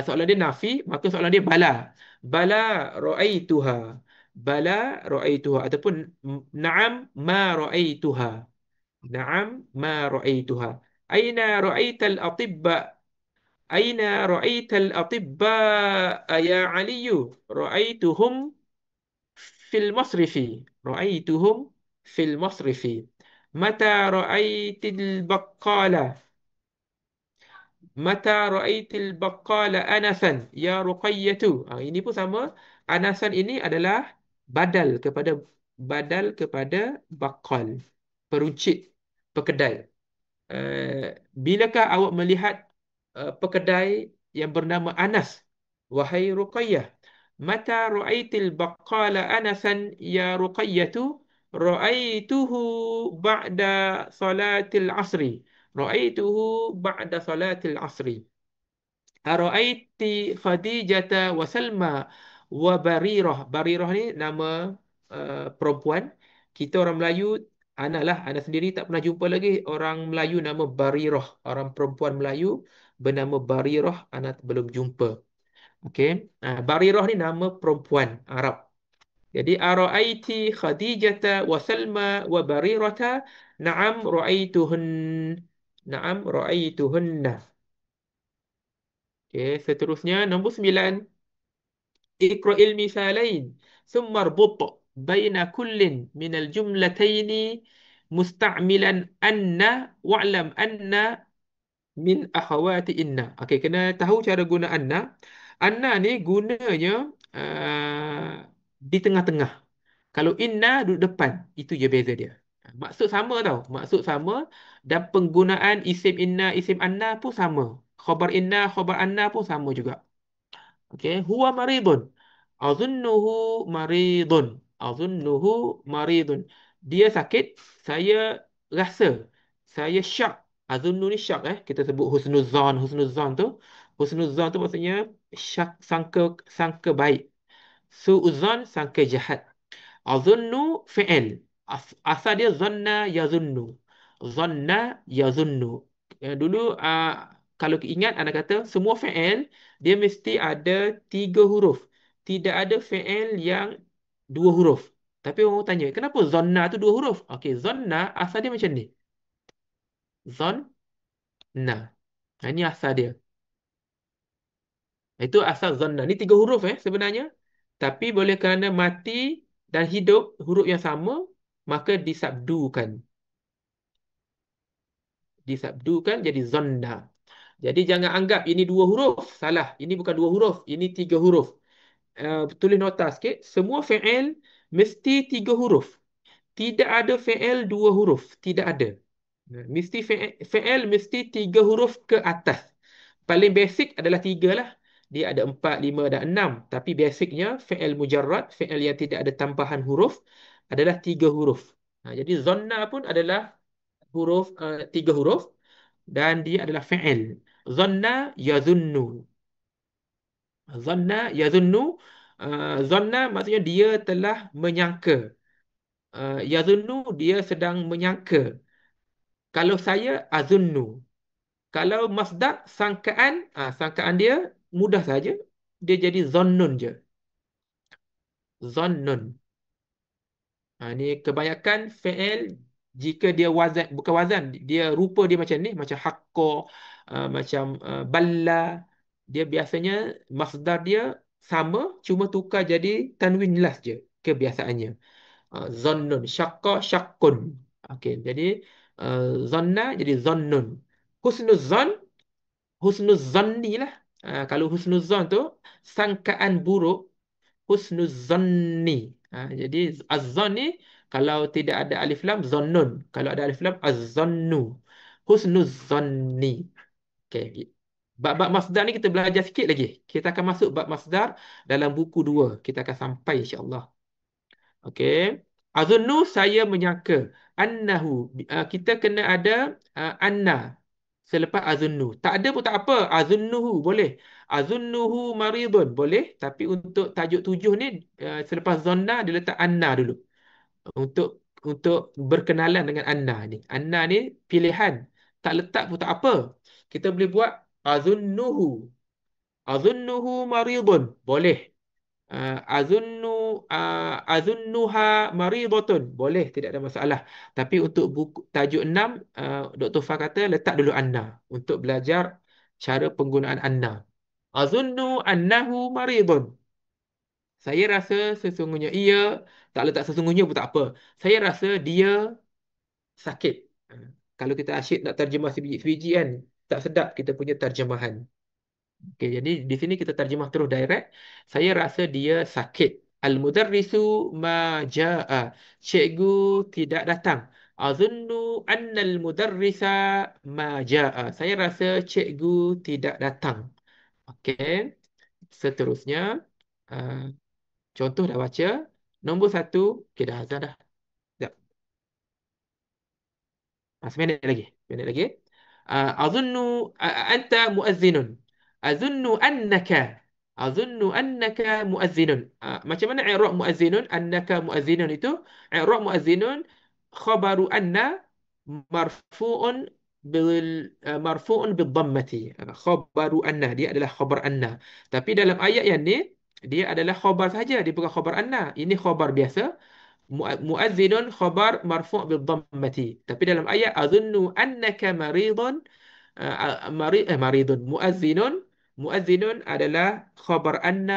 Soalan dia nafi, maka soalan dia bala. Bala ra'aituha. Bala ra'aituha. Ataupun na'am ma ra'aituha. Na'am ma ra'aituha. Aina ra'aital atibba? Aina ra'aital atibba ya Aliyu? Ra'aituhum fil masrifi. Ra'aituhum fil masrifi. Mata ra'aitil baqqala? Mata ra'aitil baqqala anasan ya Ruqayyatu. Ini pun sama. Anasan ini adalah badal kepada baqqal. Peruncit, pekedai. Bilakah awak melihat pekedai yang bernama Anas? Wahai Ruqayyah. Mata ra'aitil baqqala anasan ya Ruqayyatu? Ra'aituhu ba'da salatil asri. Ra'aituhu ba'da salatil asri. Ara'aiti Khadijata wa Salma wa Barirah. Barirah ni nama perempuan. Kita orang Melayu, Ana sendiri tak pernah jumpa lagi orang Melayu nama Barirah. Orang perempuan Melayu bernama Barirah, Ana belum jumpa. Okey. Barirah ni nama perempuan Arab. Jadi ara'aiti Khadijata wa Salma wa Barirata? Na'am ra'aituhun. Na'am ra'aituhunna. Okey, seterusnya nombor 9. Iqra'il misalain thumma arbut baina kullin minal jumlataini musta'milan anna wa'lam anna min akhawati inna. Okey, kena tahu cara guna anna. Anna ni gunanya di tengah-tengah. Kalau inna duduk depan, itu je beza dia. Maksud sama tau. Maksud sama dan penggunaan isim inna, isim anna pun sama. Khabar inna, khabar anna pun sama juga. Okey, huwa maridun. Azunnuhu maridun. Azunnuhu maridun. Dia sakit, saya rasa. Saya syak. Azunnu ni syak Kita sebut husnuzan, husnuzan tu. Husnuzan tu maksudnya syak, sangka baik. Su'uzan sangka jahat. Azunnu fi'il. Asal dia zanna yazunnu. Zanna yazunnu. Dulu kalau ingat anda kata semua fi'il dia mesti ada 3 huruf. Tidak ada fi'il yang 2 huruf. Tapi orang tanya, kenapa zanna tu 2 huruf? Okey, zanna asal dia macam ni. Zanna. Ini asal dia. Itu asal zanna. Ni 3 huruf sebenarnya. Tapi boleh kerana mati dan hidup huruf yang sama, maka disabdukan. Disabdukan jadi zanna. Jadi jangan anggap ini 2 huruf. Salah. Ini bukan 2 huruf. Ini 3 huruf. Tulis nota sikit. Semua fi'il mesti 3 huruf. Tidak ada fi'il 2 huruf. Tidak ada. Mesti fi'il mesti 3 huruf ke atas. Paling basic adalah 3 lah. Dia ada 4, 5 dan 6. Tapi basicnya fi'il mujarrad, fi'il yang tidak ada tambahan huruf adalah 3 huruf. Jadi zanna pun adalah 3 huruf dan dia adalah fi'il. Zanna yazunnu. Zanna yazunnu. Zanna maksudnya dia telah menyangka. Yazunnu dia sedang menyangka. Kalau saya azunnu. Kalau masdar sangkaan, sangkaan dia mudah saja. Dia jadi zannun je. Zannun. Ni kebanyakan fi'il jika dia wazan, bukan wazan, dia rupa dia macam ni, macam haqqa, macam balla, dia biasanya masdar dia sama, cuma tukar jadi tanwin last je kebiasaannya. Zannun, syaqqa, syaqqun. Okey, jadi zanna jadi zannun. Husnuz zan, husnuz zanni lah. Kalau husnuz zan tu sangkaan buruk, husnuz zanni. Jadi az-zan ni kalau tidak ada alif lam zannun. Kalau ada alif lam az-zannu. Husnuz zanni. Okey. Bab-bab masdar ni kita belajar sikit lagi. Kita akan masuk bab masdar dalam buku 2. Kita akan sampai insya-Allah. Okey. Azunnu saya menyangka. Annahu. Kita kena ada anna selepas azunnu. Tak ada pun tak apa. Azunnuhu boleh. Azunnuhu maridun boleh. Tapi untuk tajuk tujuh ni selepas zonna dia letak anna dulu. Untuk berkenalan dengan anna ni. Anna ni pilihan. Tak letak pun tak apa. Kita boleh buat azunnuhu. Azunnuhu maridun. Boleh. Azunnuha maridatun. Boleh, tidak ada masalah. Tapi untuk buku tajuk 6, Dr. Fah kata letak dulu anna untuk belajar cara penggunaan anna. Azunnu annahu maridun. Saya rasa sesungguhnya ia, tak letak sesungguhnya pun tak apa. Saya rasa dia sakit. Kalau kita asyik nak terjemah sebiji-sebiji kan, tak sedap kita punya terjemahan. Okey, jadi di sini kita terjemah terus direct. Saya rasa dia sakit. Al-mudarrisu ma jaa. Cikgu tidak datang. Azunnu annal mudarrisa ma jaa. Saya rasa cikgu tidak datang. Okey. Seterusnya, uh, contoh dah baca. Nombor satu, okey dah azan dah. Sekejap. Seminit lagi. Seminit lagi. Azunnu anta muazzinun. Azunnu annaka. Azunnu annaka muazzinun. Macam mana i'rab muazzinun? Annaka muazzinun itu i'rab muazzinun khabaru anna marfu'un marfu'un bil dhammati. Khabaru anna dia adalah khabar anna. Tapi dalam ayat yang ni dia adalah khabar saja, dia bukan khabar anna. Ini khabar biasa. Muazzinun khabar marfu' bil dhammati. Tapi dalam ayat azunnu annaka maridun maridun muazzinun adalah khabar anna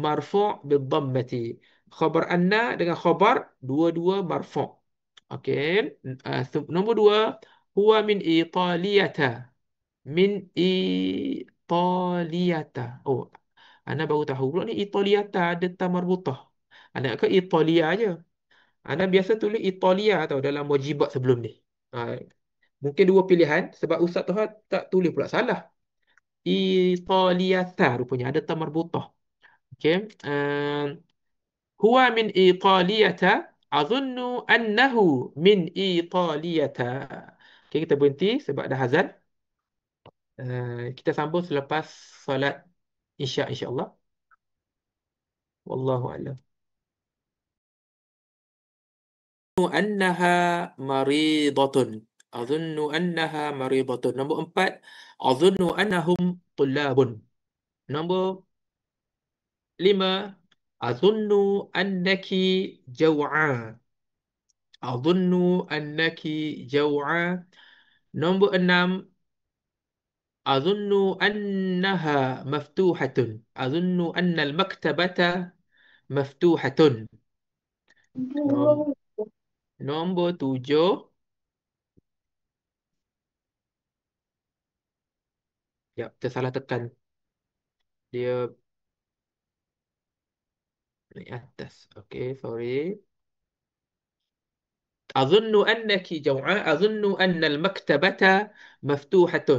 marfu' bil dhammati. Khabar anna dengan khabar dua-dua marfu'. Okey. Nombor dua, huwa min Italiyata. Min Italiyata. Oh, ana baru tahu pula ni Italiyata ada ta marbutah. Ana ke Italia aja. Ana biasa tulis Italia tau dalam wajibat sebelum ni. Ha, mungkin dua pilihan sebab Ustaz Toha tak tulis pula salah. Italiata rupanya ada tamar butah. Okey. Huwa min Italiyata. Azunnu annahu min Italiyata. Okey, kita berhenti sebab dah azan. Kita sambung selepas solat Isya insya-Allah. Wallahu a'lam. Annaha maridatun. Azunnu annaha maridatun. Nombor empat. Azunnu annahum tullabun. Nombor lima. Azunnu annaki jaw'a. Azunnu annaki jaw'a. Nombor enam. Azunnu annaha maftuhatun. Azunnu annal maktabata maftuhatun. Nom- Nombor tujuh. Ya, tersalah tekan. Dia naik atas. Okay, sorry. أظن أنك جوعاء. أظن أن المكتبة مفتوحة.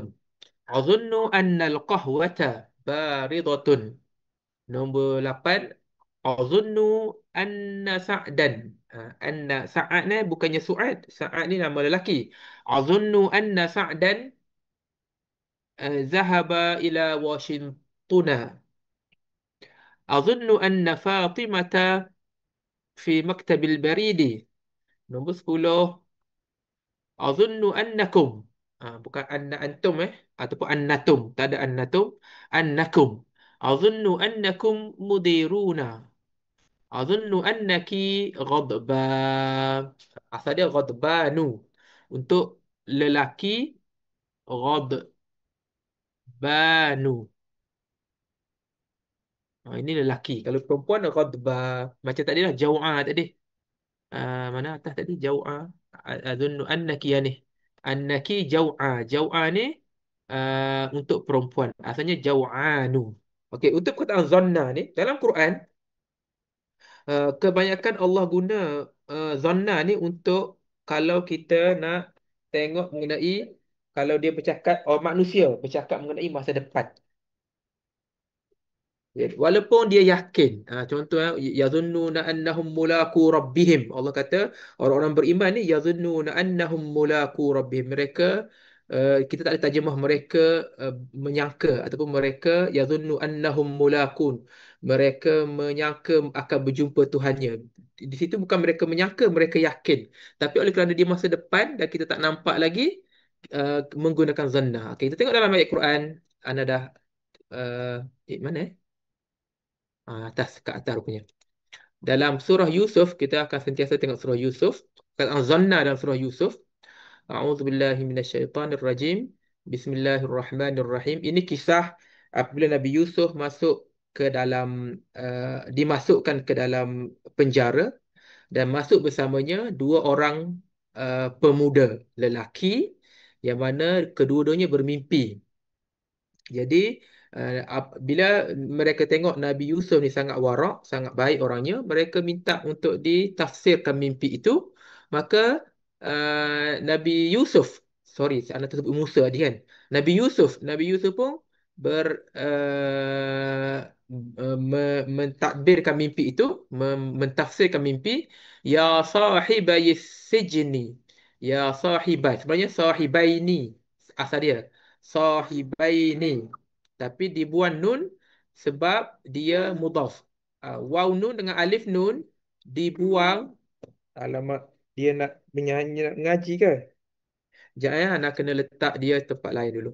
أظن أن القهوة باردة. Nombor 8. أظن أن سعدا. أن سعد ni bukannya Suad. Sa'ad ni nama lelaki. أظن أن سعدا ذهب إلى واشنطن. أظن أن فاطمة في مكتب البريد. Nombor 10. Azunnu annakum. Bukan anna antum ataupun annatum. Tak ada annatum. Annakum. Azunnu annakum mudiruna. Azunnu annaki ghadba. Asal dia ghadbanu. Untuk lelaki ghadbanu. Ini lelaki. Kalau perempuan ghadba. Macam tadi lah jaw'a tadi. Mana atas tadi jaw'a. Azunnu annaki ya ni. Annaki jaw'a. Jaw'a ni untuk perempuan. Asalnya jaw'anu. Okey, untuk perkataan zanna ni dalam Quran kebanyakan Allah guna zanna ni untuk kalau kita nak tengok mengenai kalau dia bercakap manusia bercakap mengenai masa depan. Walaupun dia yakin. Contoh yazunnuna annahum mulaku rabbihim. Allah kata orang-orang beriman ni yazunnuna annahum mulaku rabbihim. Mereka kita tak ada terjemah mereka menyangka ataupun mereka yazunnu annahum mulakun. Mereka menyangka akan berjumpa Tuhannya. Di situ bukan mereka menyangka, mereka yakin. Tapi oleh kerana dia masa depan dan kita tak nampak lagi menggunakan zanna. Okay, kita tengok dalam ayat Quran. Anda dah mana? Atas ke atas rupanya. Dalam surah Yusuf, kita akan sentiasa tengok surah Yusuf. Perkataan zanna dalam surah Yusuf. A'udzubillahi minasyaitanirrajim. Bismillahirrahmanirrahim. Ini kisah apabila Nabi Yusuf masuk ke dalam dimasukkan ke dalam penjara dan masuk bersamanya dua orang pemuda lelaki yang mana kedua-duanya bermimpi. Jadi bila mereka tengok Nabi Yusuf ni sangat warak, sangat baik orangnya, mereka minta untuk ditafsirkan mimpi itu. Maka Nabi Yusuf, sorry, saya tersebut Musa tadi kan. Nabi Yusuf pun ber mentadbirkan mimpi itu, mentafsirkan mimpi, ya sahibai sijni, ya sahibai. Sebenarnya sahibaini asal dia. Sahibaini. Tapi dibuang nun sebab dia mudhaf. Waw nun dengan alif nun dibuang. Alamak, dia nak menyanyi, nak ngaji ke? Sekejap ya, nak kena letak dia tempat lain dulu.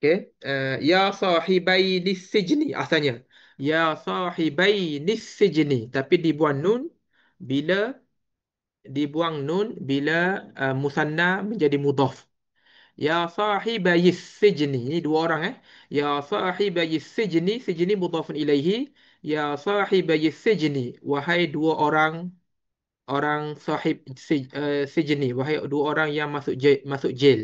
Okay. Ya sahibaini sijni asalnya. Ya sahibaini sijni. Tapi dibuang nun bila musanna menjadi mudhaf. Ya sahibayis sijni. Ini dua orang Ya sahibayis sijni. Sijni mudhafun ilaihi. Ya sahibayis sijni. Wahai dua orang sahib sijni. Wahai dua orang yang masuk jail.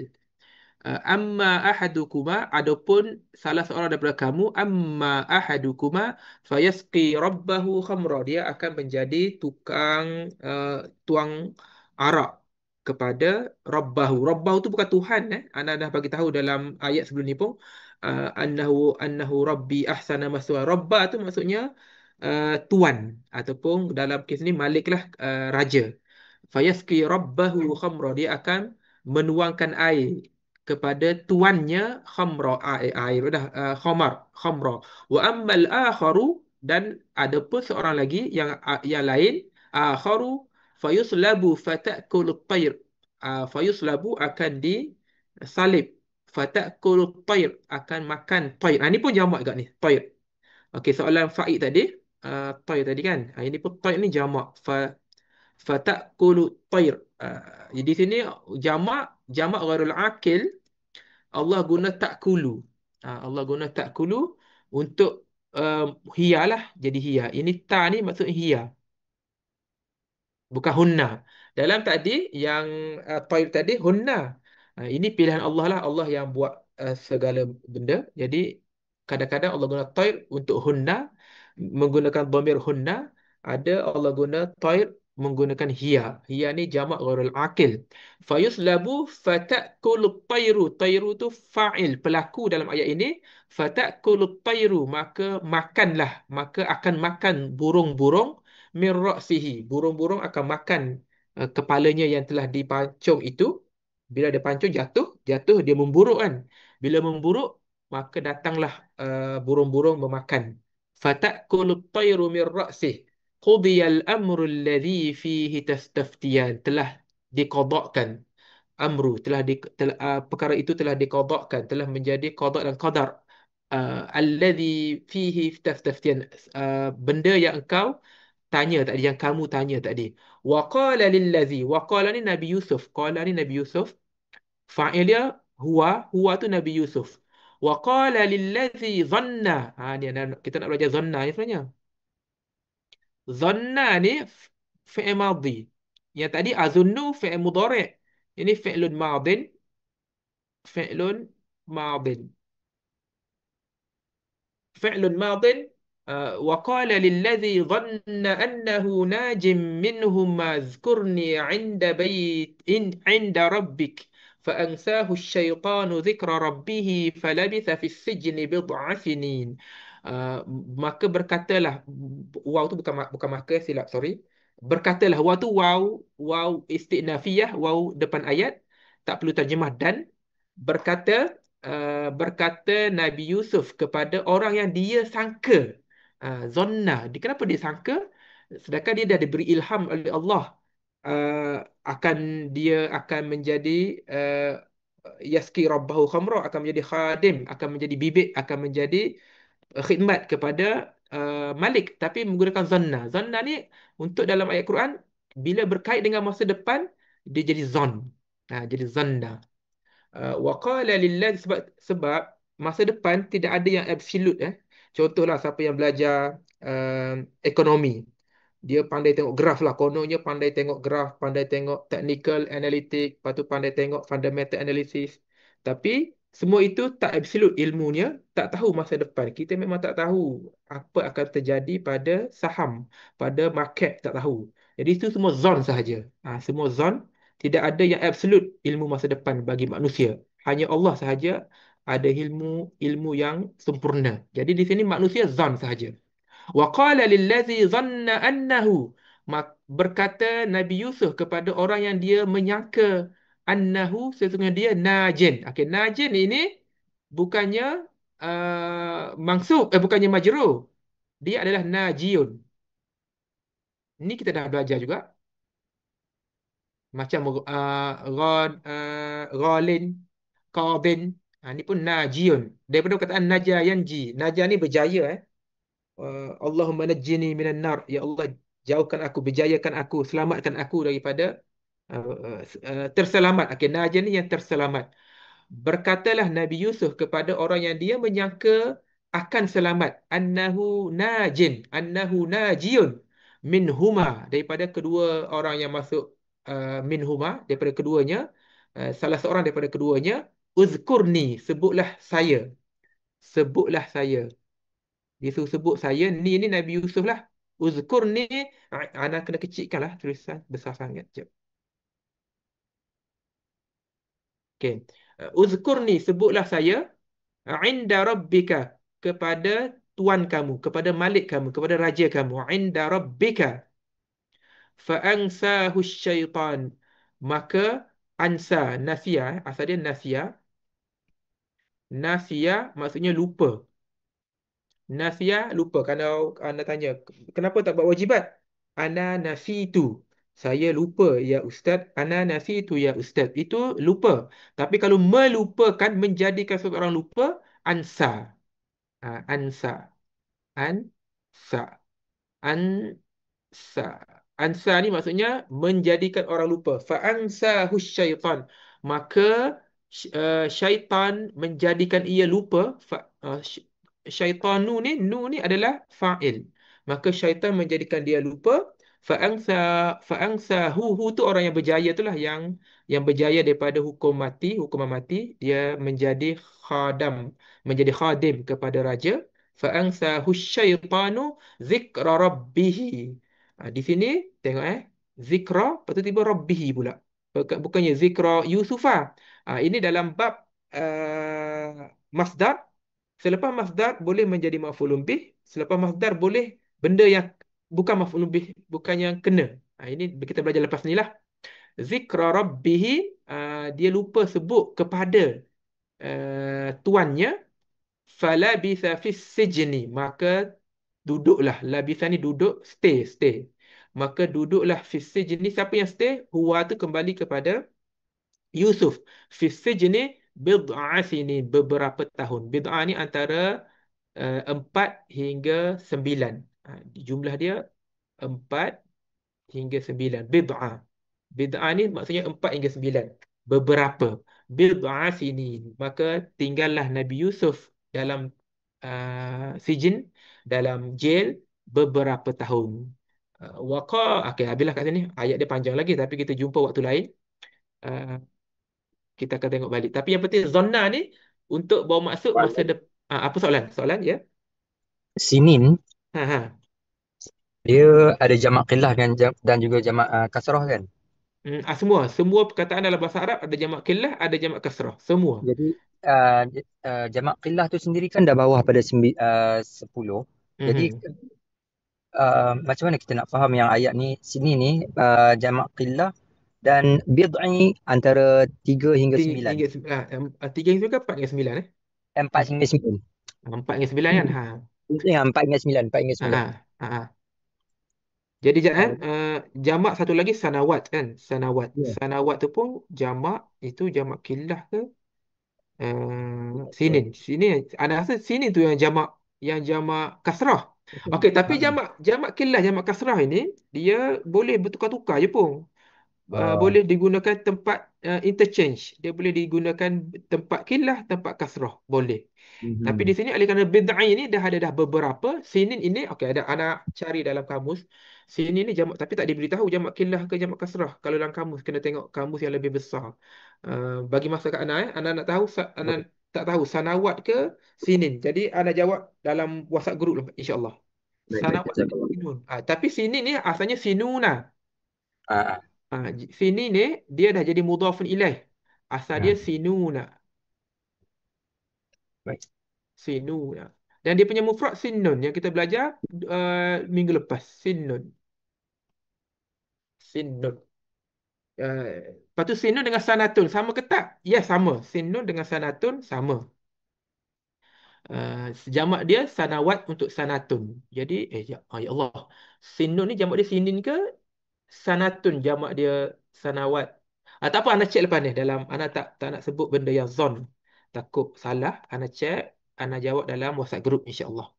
Amma ahadukuma, adapun salah seorang daripada kamu, amma ahadukuma fayasqi rabbahu khamra, dia akan menjadi tukang tuang arak kepada rabbahu tu bukan Tuhan. Anda dah bagi tahu dalam ayat sebelum ni pun, annahu rabbi ahsana maswa. Rabba tu maksudnya tuan, ataupun dalam kes ni malik lah, raja. Fayasqi rabbahu khamra, dia akan menuangkan air kepada tuannya, khamra, air dah, khamra. Wa ammal akharu, dan ada pun seorang lagi yang lain, akharu fayuslabu fatakul tayr. Fayuslabu akan disalib, fatakul tayr akan makan tayr. Ini pun jamak juga ni, tayr. Okey, soalan faid tadi, tayr tadi kan. Ini pun tayr ni jamak, fatakulu tayr. Di sini jamak ghairul akil. Allah guna takulu. Allah guna takulu untuk hiya lah, jadi hiya. Ini ta ni maksud hiya, bukan hunna. Dalam tadi yang taib tadi hunna. Ini pilihan Allah lah. Allah yang buat segala benda. Jadi kadang-kadang Allah guna taib untuk hunna menggunakan dhamir hunna. Ada Allah guna taib menggunakan hiya. Hiya ni jamak ghairul akil. Fayuslabu fatakulu tayru. Tayru tu fa'il, pelaku dalam ayat ini. Fatakulu tayru, maka makanlah, maka akan makan burung-burung min ra'sihi. Burung-burung akan makan kepalanya yang telah dipancung itu. Bila dia pancung, jatuh dia memburuk kan. Bila memburuk, maka datanglah burung-burung memakan. Fatakulu tayru min ra'sihi. Qudiyal amru alladhi fihi tastaftiyan. Telah diqadakkan. Amru perkara itu telah diqadakkan, telah menjadi qada dan qadar. Alladhi fihi tastaftiyan. Benda yang engkau tanya tadi, yang kamu tanya tadi. Wa qala lillazi, wa qala ni Nabi Yusuf, qala ni Nabi Yusuf, fa'il dia huwa tu Nabi Yusuf. Wa qala lillazi dhanna. Ni kita nak belajar dhanna ni sebenarnya. Dhanna ni fi'il madhi. Yang tadi azunnu fi'il mudhari'. Ini fi'lun madin, fi'lun madin. فعل ماض. وقال للذي ظن أنه ناج منهما اذكرني عند عند ربك فأنساه الشيطان ذكر ربه فلبث في السجن بضع سنين. Maka berkatalah, waw tu bukan maka, silap, sorry. Berkatalah, waw tu waw istinafiyah, waw depan ayat, tak perlu terjemah. Dan berkata Nabi Yusuf kepada orang yang dia sangka. Zonna. Kenapa dia sangka? Sedangkan dia dah diberi ilham oleh Allah, uh, dia akan menjadi yaski rabbahu khamra, akan menjadi khadim, akan menjadi bibit, akan menjadi khidmat kepada Malik, tapi menggunakan zanna. Zanna ni untuk dalam ayat Quran bila berkait dengan masa depan dia jadi zon. Jadi zanna. Waqala lillah, sebab masa depan tidak ada yang absolute. Contohlah siapa yang belajar ekonomi, dia pandai tengok graf lah. Kononnya pandai tengok graf, pandai tengok technical analytic, lepas tu pandai tengok fundamental analysis. Tapi semua itu tak absolute ilmunya, tak tahu masa depan. Kita memang tak tahu apa akan terjadi pada saham, pada market, tak tahu. Jadi itu semua zon sahaja. Semua zon, tidak ada yang absolute ilmu masa depan bagi manusia. Hanya Allah sahaja ada ilmu yang sempurna. Jadi di sini manusia zon sahaja. Wa qala lillazi dhanna annahu, berkata Nabi Yusuf kepada orang yang dia menyangka, annahu, sesungguhnya dia, najin. Okey, najin ini bukannya mansub, bukannya majrur. Dia adalah najiun. Ini kita dah belajar juga. Macam ghalin, qadin. Ini pun najiun. Daripada perkataan naja yanji. Naja ni berjaya. Allahumma najjini minan nar. Ya Allah, jauhkan aku, berjayakan aku, selamatkan aku daripada terselamat. Okey, naja ni yang terselamat. Berkatalah Nabi Yusuf kepada orang yang dia menyangka akan selamat, annahu najiyun minhuma, daripada kedua orang yang masuk, minhuma, daripada keduanya, salah seorang daripada keduanya, uzkurni, sebutlah saya. Dia suruh sebut saya. Ni Nabi Yusuf lah. Uzkurni, anak kena kecilkan lah tulisan, besar sangat. Sekejap. Okay. Uzkurni, sebutlah saya, inda rabbika, kepada tuan kamu, kepada malik kamu, kepada raja kamu. Inda rabbika. Fa'ansahu syaitan. Maka ansa, nasia, asal dia nasia. Nasia maksudnya lupa. Nasia, lupa. Kalau anda tanya, kenapa tak buat wajibat? Ana nasitu. Saya lupa, ya Ustaz. Ana nasitu, ya Ustaz. Itu lupa. Tapi kalau melupakan, menjadikan seseorang lupa, ansa. Ansa. Ansa. Ansa. Ansa ni maksudnya menjadikan orang lupa. Fa'ansahu syaitan. Maka syaitan menjadikan ia lupa. Syaitanu ni, nu ni adalah fa'il. Maka syaitan menjadikan dia lupa. Fa'angsa, hu tu orang yang berjaya, itulah yang berjaya daripada hukuman mati. Dia menjadi khadim kepada raja. Fa'angsahu syaitanu zikra rabbihi. Di sini tengok, zikra, lepas tu tiba rabbihi pula. Bukannya zikra Yusufa. Ini dalam bab masdar. Selepas masdar boleh menjadi maf'ulun bih. Selepas masdar boleh benda yang bukan maf'ulun bih, bukan yang kena. Ini kita belajar lepas ni lah. Zikra rabbihi, dia lupa sebut kepada tuannya. Falabitha fis sijni, maka duduklah. Labitha ni duduk, stay. Maka duduklah fis sijni. Siapa yang stay? Huwa tu kembali kepada Yusuf. Fis sijni bid'a sinin, beberapa tahun. Bid'a ni antara 4 hingga 9. Jumlah dia 4 hingga 9. Bid'ah. Bid'ah ni maksudnya 4 hingga 9. Beberapa. bid'a sinin. Maka tinggallah Nabi Yusuf dalam sijin, dalam jail beberapa tahun. Waqa, okey, habislah kat sini. Ayat dia panjang lagi tapi kita jumpa waktu lain. Uh, kita akan tengok balik. Tapi yang penting zonna ni untuk bawa maksud masa Soalan. depan. Apa soalan? Soalan ya? Sinin Ha ha. dia ada jamak qillah dan juga jamak kasrah kan. Semua perkataan dalam bahasa Arab ada jamak qillah, ada jamak kasrah. Semua. Jadi jamak qillah tu sendiri kan dah bawah pada 10. Jadi Mhm. macam mana kita nak faham yang ayat ni sini ni jamak qillah dan bid'i antara 3 hingga 9. Tiga hingga ke 4 hingga 9 eh? 4 hingga 9. 4 hingga 9 kan? Ha. Ya, 4 hingga 9, 4 hingga Ha 9. ha. Ha, ha. Jadi Uh, jamak satu lagi sanawat kan? Sanawat. ya, Sanawat tu pun jamak itu jamak qillah ke? betul. Sinin. Sini ana rasa sini tu yang jamak kasrah. Okey, tapi Ha. jamak qillah, jamak kasrah ini dia boleh bertukar-tukar je pun. Oh, Boleh digunakan tempat interchange. Dia boleh digunakan tempat kilah, tempat kasrah. Boleh. Tapi di mhm. sini oleh kerana bid'ah ini dah beberapa. Sinin ini, okey, ada anak cari dalam kamus. Sinin ini jamak, tapi tak diberitahu jamak kilah ke jamak kasrah. Kalau dalam kamus, kena tengok kamus yang lebih besar. Bagi masa kat anak, anak nak tahu, anak tak tahu sanawat ke sinin. Jadi anak jawab dalam WhatsApp group lah, insyaAllah. Baik, baik. Sanawat ke sinun. Tapi sinin ni asalnya sinuna. Ah, Sini ni dia dah jadi mudhafun ilaih. Asal dia ah, sinuna, baik. sinuna. Dan dia punya mufrad sinnun yang kita belajar minggu lepas. Sinnun, sinnun. Lepas tu sinnun dengan sanatun sama ke tak? Ya, sama. Sinnun dengan sanatun sama. Jamak dia sanawat untuk sanatun. Jadi ya Allah. Sinnun ni jamak dia sinin ke sanatun jamak dia sanawat. Tak apa, anda cek lepas ni dalam anda tak nak sebut benda yang zon. Takut salah, anda cek, anda jawab dalam WhatsApp group insya-Allah.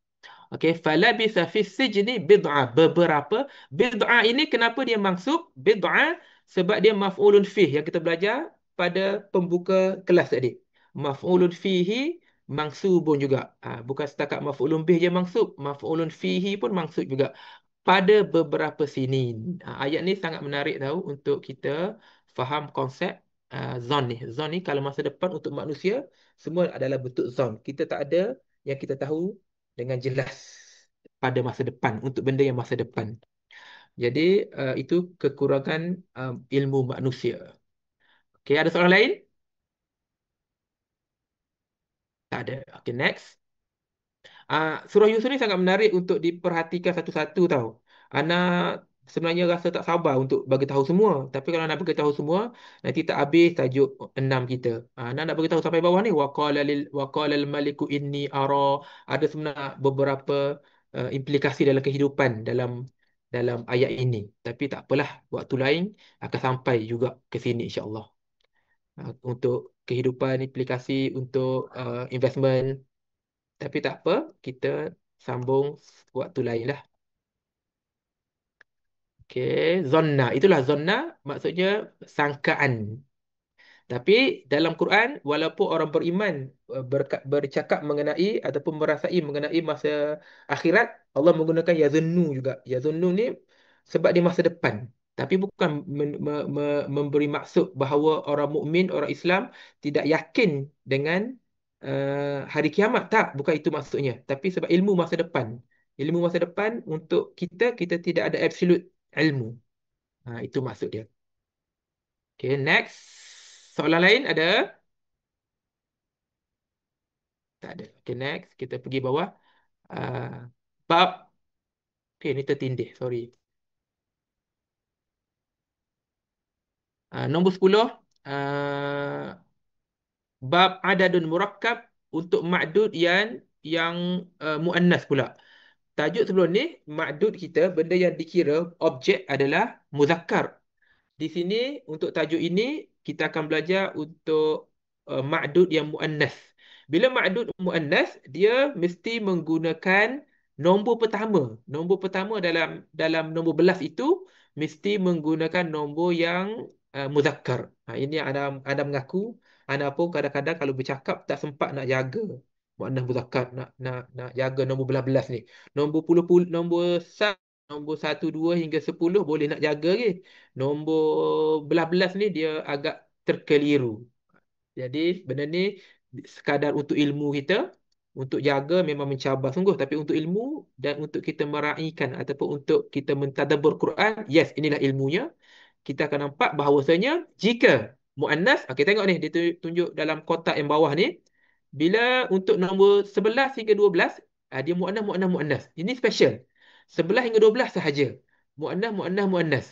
Okey, falabisa fi sijni bid'a, beberapa. Bid'a ini kenapa dia mansub? Bid'a sebab dia maf'ulun fih yang kita belajar pada pembuka kelas tadi. Maf'ulun fihi mansubun juga. Bukan setakat maf'ulun bih je mansub, maf'ulun fihi pun mansub juga pada beberapa sinin. Ayat ni sangat menarik tahu untuk kita faham konsep zon ni. Zon ni kalau masa depan untuk manusia semua adalah bentuk zon. Kita tak ada yang kita tahu dengan jelas pada masa depan untuk benda yang masa depan. Jadi itu kekurangan ilmu manusia. Okey, ada soalan lain? Tak ada. Okey, next. Surah Yusuf ni sangat menarik untuk diperhatikan satu-satu tau. Ana sebenarnya rasa tak sabar untuk bagi tahu semua. Tapi kalau nak bagi tahu semua, nanti tak habis tajuk 6 kita. Ana nak bagi tahu sampai bawah ni waqala al-maliku inni ara, ada sebenarnya beberapa implikasi dalam kehidupan dalam dalam ayat ini. Tapi tak apalah, waktu lain akan sampai juga ke sini insya-Allah. Untuk kehidupan, implikasi untuk investment, tapi tak apa, kita sambung waktu lain lah. Okey, zonna. Itulah zonna, maksudnya sangkaan. Tapi dalam Quran, walaupun orang beriman bercakap mengenai ataupun merasai mengenai masa akhirat, Allah menggunakan yazunnu juga. Yazunnu ni sebab di masa depan. Tapi bukan memberi maksud bahawa orang mukmin, orang Islam tidak yakin dengan hari kiamat. Tak, bukan itu maksudnya. Tapi sebab ilmu masa depan. Ilmu masa depan untuk kita tidak ada absolute ilmu. Itu maksud dia. Okay, next. Soalan lain ada? Tak ada. Okay, next. Kita pergi bawah. Uh, bab. Okay, ni tertindih. Sorry. Nombor 10. Uh, bab adadun murakkab untuk ma'dud yang muannas pula. Tajuk sebelum ni, ma'dud kita, benda yang dikira, objek adalah muzakkar. Di sini untuk tajuk ini kita akan belajar untuk ma'dud yang muannas. Bila ma'dud muannas, dia mesti menggunakan nombor pertama. Nombor pertama dalam dalam nombor belas itu mesti menggunakan nombor yang muzakkar. Ini anda mengaku Ana pun kadang-kadang kalau bercakap tak sempat nak jaga muannah muzakkar, nak jaga nombor belas-belas ni. Nombor puluh puluh nombor nombor 1 2 hingga 10 boleh nak jaga ke. Nombor belas-belas ni dia agak terkeliru. Jadi benda ni sekadar untuk ilmu kita, untuk jaga memang mencabar sungguh, tapi untuk ilmu dan untuk kita meraihkan ataupun untuk kita mentadabbur Quran, yes, inilah ilmunya. Kita akan nampak bahawasanya jika muannas, okey tengok ni dia tunjuk dalam kotak yang bawah ni, bila untuk nombor 11 hingga 12, dia muannas muannas muannas. Ini special. 11 hingga 12 sahaja. Muannas muannas muannas.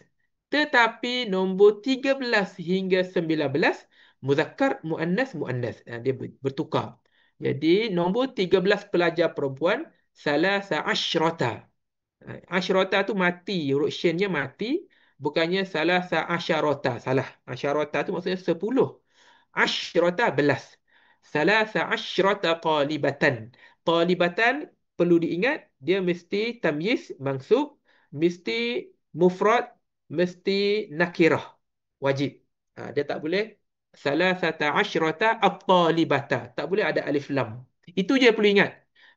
Tetapi nombor 13 hingga 19 muzakkar muannas muannas. Dia bertukar. Jadi nombor 13 pelajar perempuan salasa asyrata. Asyrata tu mati, huruf shinnya mati, bukannya salasa asyarata. Salah. Asyarata tu maksudnya 10. Asyrata belas. Salasa asyrata talibatan. Talibatan perlu diingat dia mesti tamyiz mansub, mesti mufrad, mesti nakirah. Wajib. Dia tak boleh salasata asyrata at-talibata. Tak boleh ada alif lam. Itu je perlu ingat.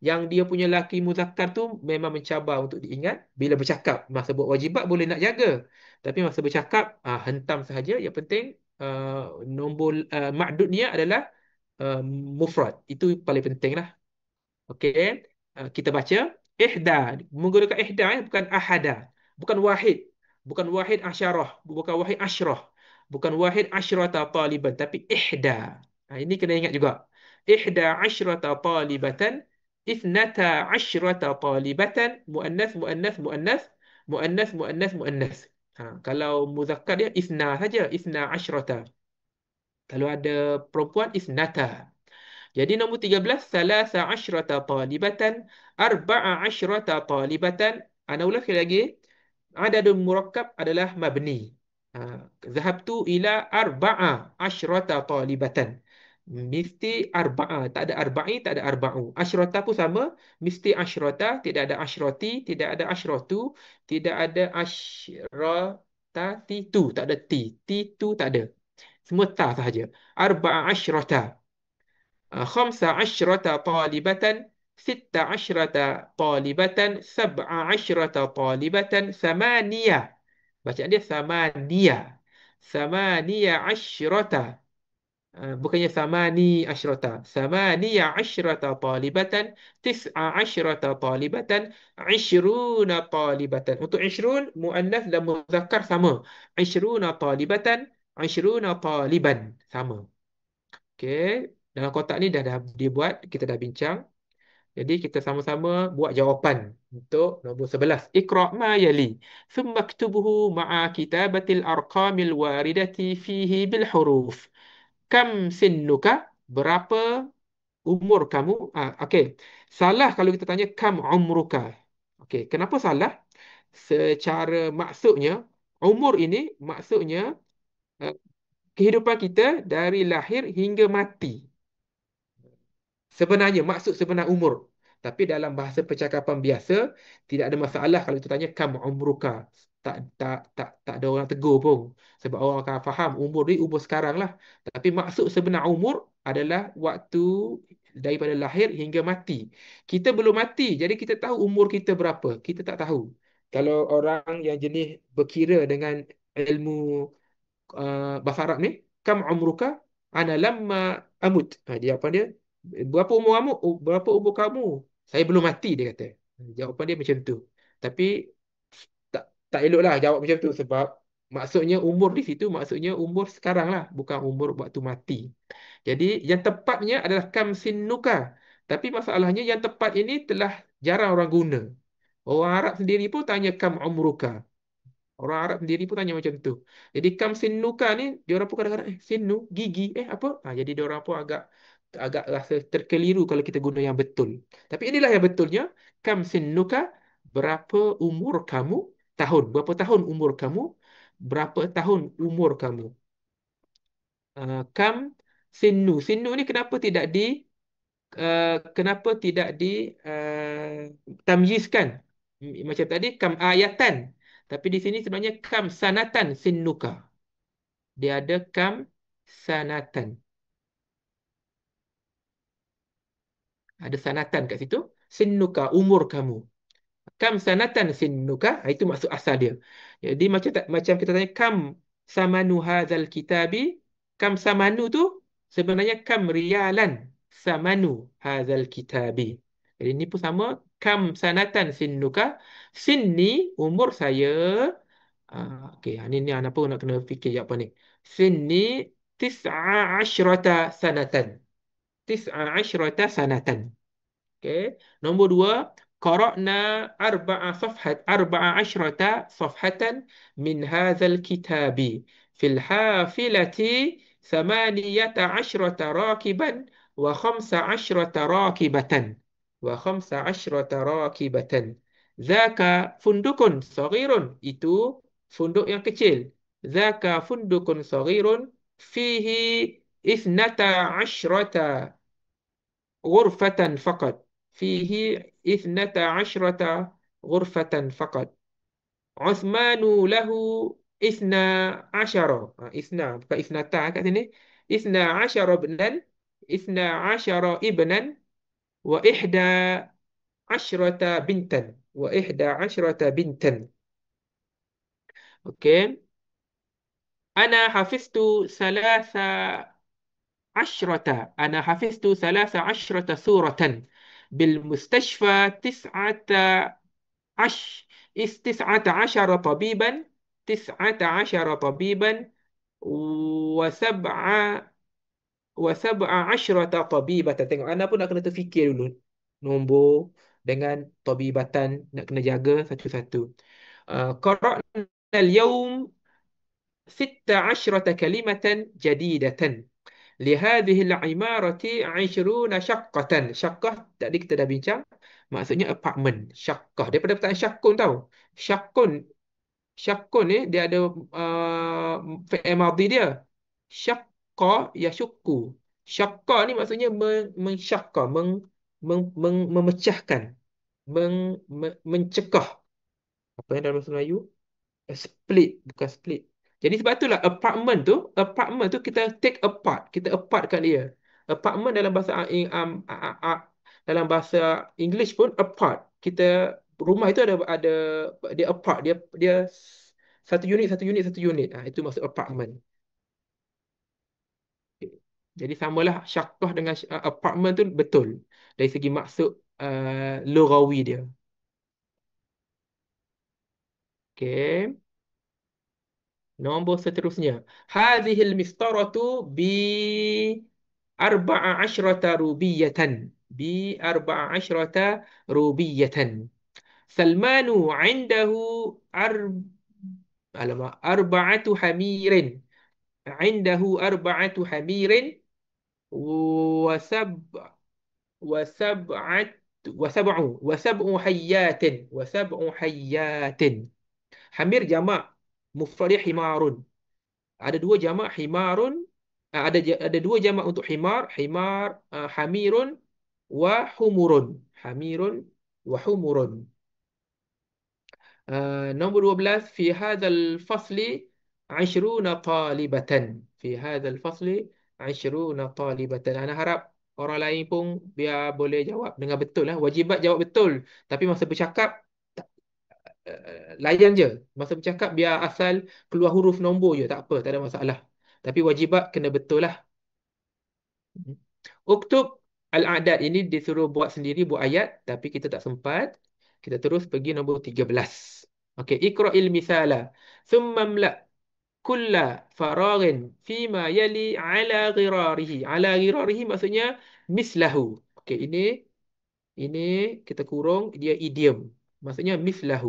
Yang dia punya laki muzakkar tu memang mencabar untuk diingat. Bila bercakap, masa buat wajibat boleh nak jaga. Tapi masa bercakap, hentam sahaja. Yang penting nombor ma'dudnya adalah uh, mufrad. Itu paling penting lah. Okey. Kita baca ihda. Menggunakan ihda, bukan ahada. Bukan wahid. Bukan wahid asyarah. Bukan wahid asyrah. Bukan wahid asyrata taliban. Tapi ihda. Ini kena ingat juga. Ihda asyrata talibatan. Ithnata asyrata talibatan. Muannas, muannas, muannas. Muannas, muannas, muannas. Kalau muzakkar dia isna saja. Isna asyrata. Kalau ada perempuan isnata. Jadi nombor 13, salasa asyrata talibatan, arba'a asyrata talibatan. Ana ulas sekali lagi. Adadun murakkab adalah mabni. Zahabtu ila arba'a asyrata talibatan. Mesti arba'a, tak ada arba'i, tak ada arba'u. Asyrata pun sama, mesti asyrata, tidak ada asyrati, tidak ada asyratu, tidak ada asyrata tu, tak ada ti. Ti tu tak ada. Semua ta sahaja. Arba'a asyrata. خمس عشرة طالبة ست عشرة طالبة سبع عشرة طالبة ثمانية. Bacaan dia ثمانية. ثمانية عشرة. Bukannya ثماني عشرة. ثمانية عشرة طالبة تسع عشرة طالبة عشرون طالبة. Untuk عشرون muannas dan muzakkar sama. عشرون طالبة عشرون طالبا sama. Okey, dalam kotak ni dah dibuat, kita dah bincang. Jadi kita sama-sama buat jawapan untuk nombor 11. Iqra' ma yali. Thumma aktubuhu ma'a kitabatil arqamil waridati fihi bil huruf. Kam sinnuka? Berapa umur kamu? Okey. Salah kalau kita tanya kam umruka. Okey, kenapa salah? Secara maksudnya, umur ini maksudnya uh, kehidupan kita dari lahir hingga mati. Sebenarnya maksud sebenar umur. Tapi dalam bahasa percakapan biasa tidak ada masalah kalau kita tanya kam umruka. Tak ada orang tegur pun. Sebab orang akan faham umur ni umur sekarang lah. Tapi maksud sebenar umur adalah waktu daripada lahir hingga mati. Kita belum mati, jadi kita tahu umur kita berapa. Kita tak tahu. Kalau orang yang jenis berkira dengan ilmu bahasa Arab ni, kam umruka ana lamma amut. Jawapan dia, berapa umur kamu? Berapa umur kamu? Saya belum mati, dia kata. Jawapan dia macam tu. Tapi tak eloklah jawab macam tu sebab maksudnya umur di situ maksudnya umur sekarang lah, bukan umur waktu mati. Jadi yang tepatnya adalah kam sinnuka. Tapi masalahnya yang tepat ini telah jarang orang guna. Orang Arab sendiri pun tanya kam umruka. Orang Arab sendiri pun tanya macam tu. Jadi kam sinnuka ni dia orang pun kadang-kadang sinnu gigi apa? Jadi dia orang pun agak agak rasa terkeliru kalau kita guna yang betul. Tapi inilah yang betulnya. Kam sinnuka? Berapa umur kamu? Tahun. Berapa tahun umur kamu? Berapa tahun umur kamu? Kam sinnu. Sinnu ni kenapa tidak di tamyizkan? Macam tadi kam ayatan. Tapi di sini sebenarnya kam sanatan sinnuka. Dia ada kam sanatan. Ada sanatan kat situ. Sinnuka, umur kamu. Kam sanatan sinnuka, itu maksud asal dia. Jadi macam kita tanya kam samanu hadzal kitabi, kam samanu tu sebenarnya kam rialan samanu hadzal kitabi. Jadi ini pun sama, kam sanatan sinnuka, sinni umur saya. Okey, ni anak pun nak kena fikir apa ni. Sinni tis'a asyrata sanatan. Tis'a asyrata sanatan. Okay. Nombor dua, qara'na arba'a asyrata safhatan min hadzal kitabi fil hafilati thamaniyata asyrata rakiban wa khamsa asyrata rakibatan wa khamsa asyrata rakibatan. Zaka fundukun saghirun, itu funduk yang kecil. Zaka fundukun saghirun fihi ithnata asyrata غرفة فقط. فيه 12 غرفة فقط. عثمان له 12. bukan ithnata kat sini. 12 ابنا. 12 ابنا وإحدى عشرة بنتا. وإحدى عشرة بنتا. أوكي. أنا حفظت 13 سورة. بالمستشفى 19 طبيبا. 19 طبيبا وسبعة وسبع عشرة طبيبة. Tengok, Ana pun nak kena terfikir dulu. Nombor dengan tabibatan nak kena jaga satu-satu. قرأنا اليوم 16 كلمة جديدة. لهذه العمارة 20 شقة. شقة tadi kita dah bincang, maksudnya apartment. Syaqqah daripada perkataan syakkun tau. Syakkun, syakkun ni dia ada fi'il madhi dia. Syaqqa yashukku. Syaqqa ni maksudnya mensyaqqa, memecahkan, mencekah. Apa yang dalam bahasa Melayu? Split, bukan split. Jadi sebab itulah apartment tu kita take apart, kita apartkan dia. Apartment dalam bahasa dalam bahasa English pun apart. Kita rumah itu ada dia apart, dia satu unit satu unit satu unit. Itu maksud apartment. Jadi samalah syakah dengan apartment tu betul dari segi maksud lughawi dia. Okey. Nombor seterusnya. Hadhil mistaratu bi arba'a asyrata rubiyatan. Bi arba'a asyrata rubiyatan. Salmanu indahu arba'atu hamirin. Indahu arba'atu hamirin wasab wasab'at wasab'u hayyatin. Wasab'u hayyatin. Hamir jamak, mufrad dia himarun. Ada dua jamak himarun, ada dua jamak untuk himar, hamirun wa humurun. Hamirun wa humurun. Nombor 12, fi hadzal fasli 20 talibatan. Fi hadzal fasli 20 talibatan. Ana harap orang lain pun biar boleh jawab dengan betul lah. Wajibat jawab betul. Tapi masa bercakap layan je. Masa bercakap biar asal keluar huruf nombor je, tak apa, tak ada masalah. Tapi wajibat kena betul lah. Uktub al-a'dad, ini disuruh buat sendiri, buat ayat, tapi kita tak sempat. Kita terus pergi nombor 13. Okey, iqra'il misala. Thumma mla' kulla faraghin fima yali ala ghirarihi. Ala ghirarihi maksudnya mislahu. Okey, ini kita kurung, dia idiom. Maksudnya mislahu.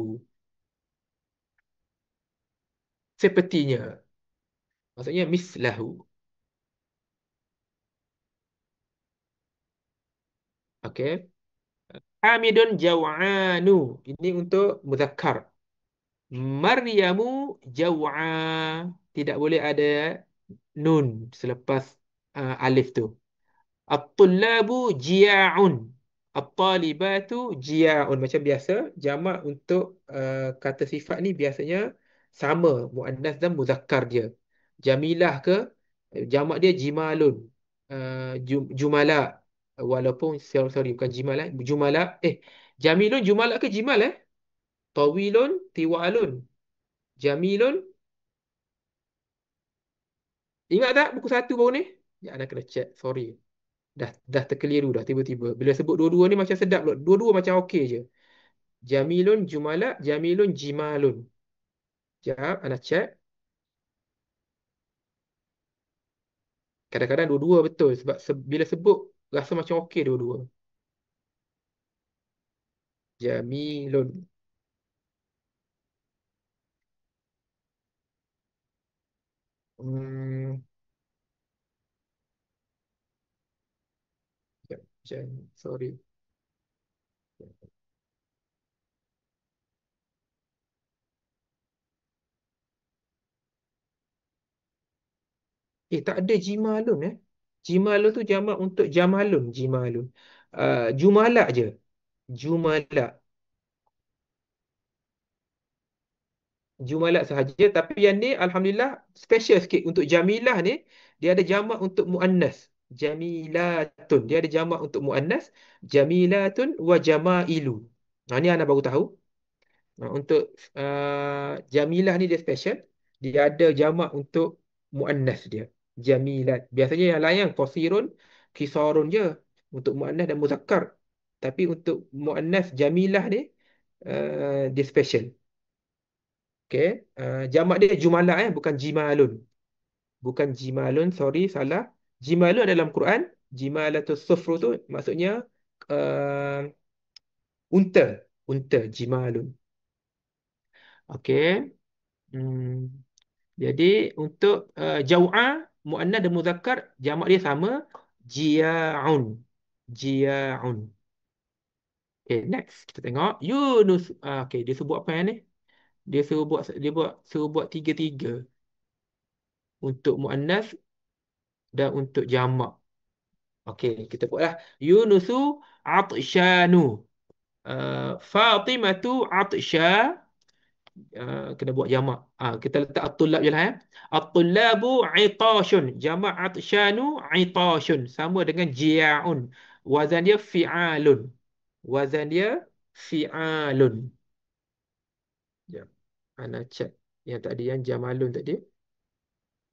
Sepertinya. Maksudnya mislahu. Okey. Hamidun jaw'anu. Ini untuk muzakkar. Maryamu jaw'a. Tidak boleh ada nun selepas alif tu. At-tullabu jiya'un. At-talibatu jiya'un. Macam biasa, jamak untuk kata sifat ni biasanya sama, muannas dan muzakkar dia. Jamilah ke, jamak dia jimalun. Jumala. Walaupun, sorry, bukan jimal Jumala. Jamilun jumala ke jimal Tawilun tiwalun. Jamilun. Ingat tak buku satu baru ni? Ya, anak kena check. Sorry. Dah terkeliru dah tiba-tiba. Bila sebut dua-dua ni macam sedap loh. Dua-dua macam okey je. Jamilun jumala, jamilun jimalun. Sekejap, anak check. Kadang-kadang dua-dua betul. Sebab bila sebut, rasa macam okey dua-dua. Jamilun. Hmm, sorry. Tak ada jimalun Jimalun tu jamak untuk jamalun, jimalun. Jumalak je. Jumalak. Jumalak sahaja, tapi yang ni alhamdulillah special sikit untuk jamilah ni, dia ada jamak untuk muannas. Jamilatun. Dia ada jamak untuk muannas. Jamilatun wa jamailu. Ni anak baru tahu. Untuk jamilah ni dia special. Dia ada jamak untuk muannas dia. Jamilat. Biasanya yang lain yang qasirun, kisarun je untuk muannas dan muzakkar. Tapi untuk muannas jamilah ni dia special. Okey. Jamak dia jumalah bukan jimalun. Bukan jimalun, sorry salah. Jimalun dalam Quran, jimalatus sufru tu maksudnya uh, unta. Unta jimalun. Okey. Hmm. Jadi untuk jau'a, muannas dan muzakkar, jamak dia sama, jia'un. Jia'un. Okay, next kita tengok Yunus. Okay, dia suruh buat apa yang ni? Dia suruh buat tiga-tiga untuk muannas dan untuk jamak. Okay, kita buatlah. Yunusu atshanu. Fatimatu atsha. Kena buat jamak. Kita letak at-tullab je lah At-tullabu itashun. Jamak atshanu itashun. Sama dengan jia'un. Wazan dia fi'alun. Wazan dia fi'alun. Ya. Ana check yang tadi, yang jamalun tadi.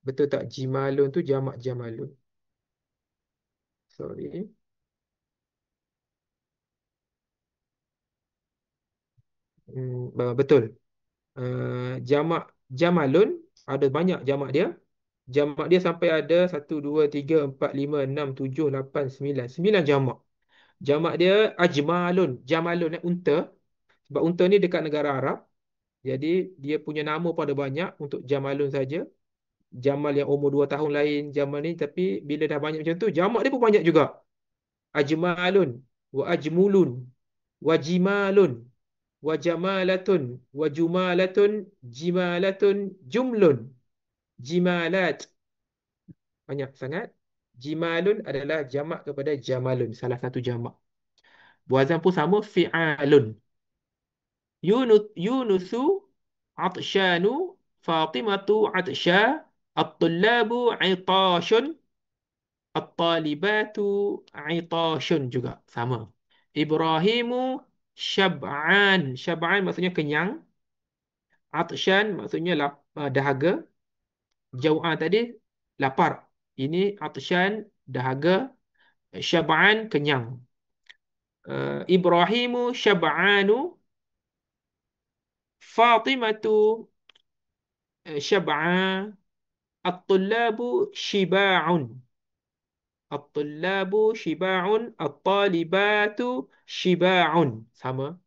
Betul tak? Jimalun tu jamak jamalun. Sorry. Betul. Jamak jamalun ada banyak jamak dia. Jamak dia sampai ada 1, 2, 3, 4, 5, 6, 7, 8, 9. 9 jamak. Jamak dia ajmalun. Jamalun unta. Sebab unta ni dekat negara Arab. Jadi dia punya nama pun ada banyak untuk jamalun saja. Jamal yang umur 2 tahun lain jamal ni, tapi bila dah banyak macam tu, jamak dia pun banyak juga. Ajmalun wa ajmulun wa jimalun wa jamalatun wa jumalatun jimalatun jumlun jimalat. Banyak sangat. Jimalun adalah jamak kepada jamalun, salah satu jamak. Wazan pun sama, fi'alun. Yunusu atshanu. Fatimatu atsha. At-tullabu itashun. At-talibatu itashun juga sama. Ibrahimu syab'an. Syab'an maksudnya kenyang. Atshan maksudnya dahaga. Jau'an tadi lapar. Ini atshan dahaga. Syab'an kenyang. Ibrahimu syab'anu. Fatimatu syab'an. At-tullabu shiba'un. At-tullabu shiba'un. At-talibatu shiba'un. Sama.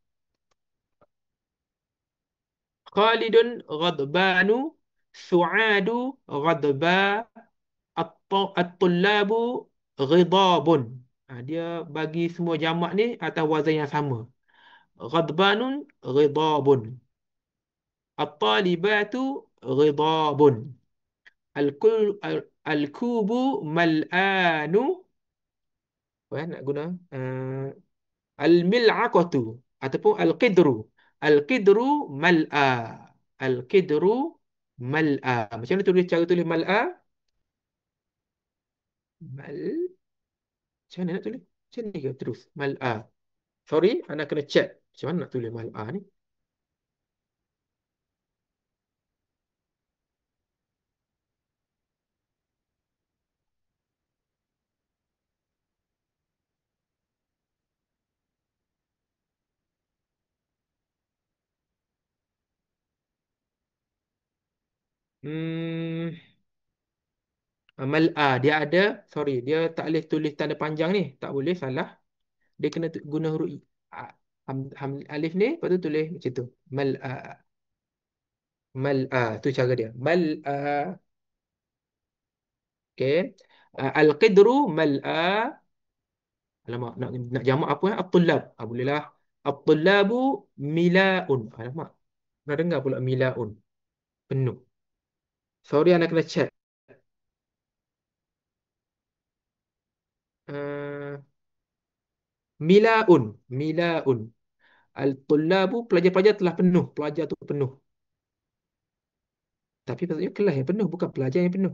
Khalidun ghadbanu. Su'adu ghadba. At-tullabu ghidabun. Dia bagi semua jamak ni atas wazan yang sama. Ghadbanun ghidabun. At-talibatu ghidabun. Al-kubu mal'anu. Apa nak guna? Al-mil'aqatu ataupun al-qidru. Al-qidru mal'a. Al-qidru mal'a. Macam mana tulis, cara tulis mal'a? Mal. Macam mana nak tulis? Macam ni ke terus? Mal'a. Sorry, anak kena check. Macam mana nak tulis mal'a ni? Hmm, mal'a. Dia ada, sorry, dia tak boleh tulis tanda panjang ni. Tak boleh, salah. Dia kena guna huruf alif ni, lepas tu tulis macam tu. Mal'a. Mal'a. Tu cara dia. Mal'a. Okay. Al-qidru mal'a. Alamak, nak jamak apa? At-tullab. Bolehlah. At-tullabu mila'un. Alamak. Pernah dengar pula mila'un. Penuh. Sorry, anak kena check. Uh, mila'un. Mila'un. Al-tullabu, pelajar-pelajar telah penuh. Pelajar tu penuh. Tapi patutnya kelas yang penuh, bukan pelajar yang penuh.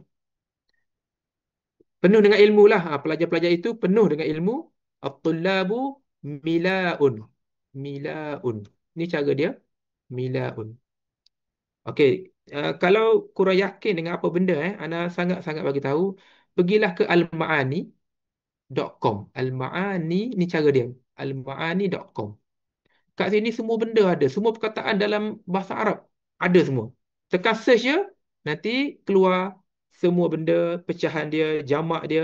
Penuh dengan ilmu lah. Pelajar-pelajar itu penuh dengan ilmu. At-tullabu mila'un. Mila'un. Ini cara dia. Mila'un. Okey. Kalau kurang yakin dengan apa benda, Ana sangat-sangat bagi tahu, pergilah ke almaani.com. Almaani ni cara dia. Almaani.com. Kat sini semua benda ada. Semua perkataan dalam bahasa Arab ada semua. Tekan search je, nanti keluar semua benda, pecahan dia, jamak dia.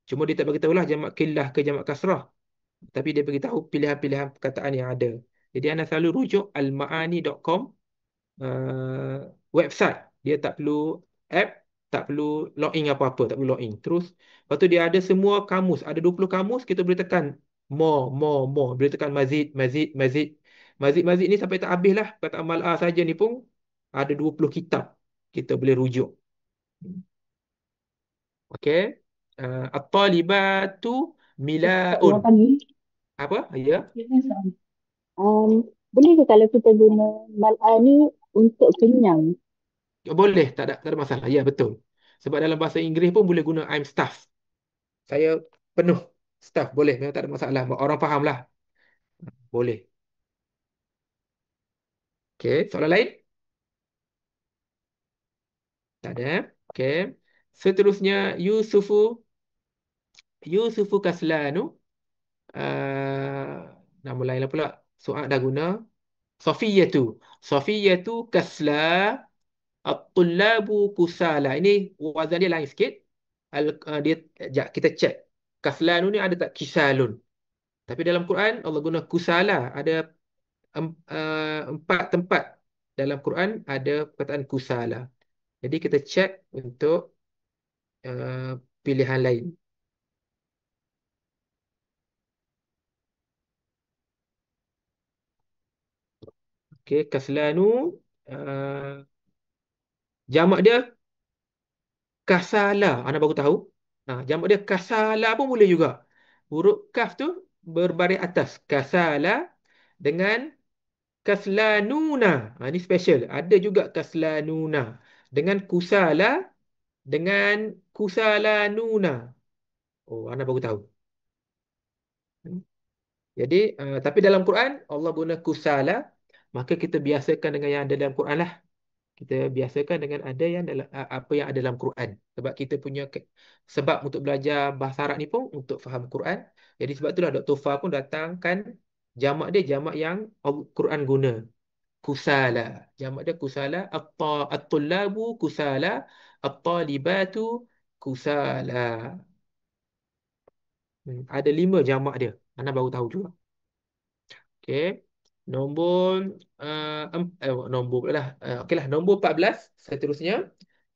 Cuma dia tak bagi tahulah jamak qillah ke jamak kasrah. Tapi dia bagi tahu pilihan-pilihan perkataan yang ada. Jadi anda selalu rujuk almaani.com, uh, website. Dia tak perlu app, tak perlu login apa-apa, tak perlu login. Terus, lepas tu dia ada semua kamus. Ada 20 kamus, kita boleh tekan more, more, more. Boleh tekan mazid, mazid, mazid. Mazid, mazid ni sampai tak habis lah. Kata mal'a saja ni pun ada 20 kitab. Kita boleh rujuk. Okey. At-talibatu mila'un. Selamat pagi. Apa? Ya. Um, Boleh ke kalau kita guna mal'a ni untuk kenyang? Boleh, tak ada masalah. Ya, betul. Sebab dalam bahasa Inggeris pun boleh guna I'm stuffed. Saya penuh. Stuff boleh, memang tak ada masalah. Orang faham lah. Boleh. Okey, soalan lain? Tak ada. Okey. Seterusnya Yusufu Kaslanu. Nama lain lah pula. Soal dah guna. Safiyatu. Safiyatu Kasla. At-tullabu kusala. Ini wazan dia lain sikit. Dia, sekejap, kita check. Kaslanu ni ada tak kisalun? Tapi dalam Quran Allah guna kusala. Ada 4 tempat dalam Quran ada perkataan kusala. Jadi kita check untuk pilihan lain. Okey, kaslanu, jamak dia kasala. Anda baru tahu. Jamak dia kasala pun boleh juga. Huruf kaf tu berbaris atas. Kasala dengan kaslanuna. Ini special. Ada juga kaslanuna. Dengan kusala, dengan kusalanuna. Oh, anda baru tahu. Jadi, tapi dalam Quran, Allah guna kusala. Maka kita biasakan dengan yang ada dalam Quran lah. Kita biasakan dengan ada yang dalam apa yang ada dalam Quran. Sebab kita punya sebab untuk belajar bahasa Arab ni pun untuk faham Quran. Jadi sebab itulah Dr. Fah pun datangkan jamak dia, jamak yang Quran guna. Kusala. Jamak dia kusala. At-tullabu kusala. At-talibatu kusala. Ada 5 jamak dia. Anda baru tahu juga. Okey. Nombor nombor pula lah. Okeylah, nombor 14 seterusnya.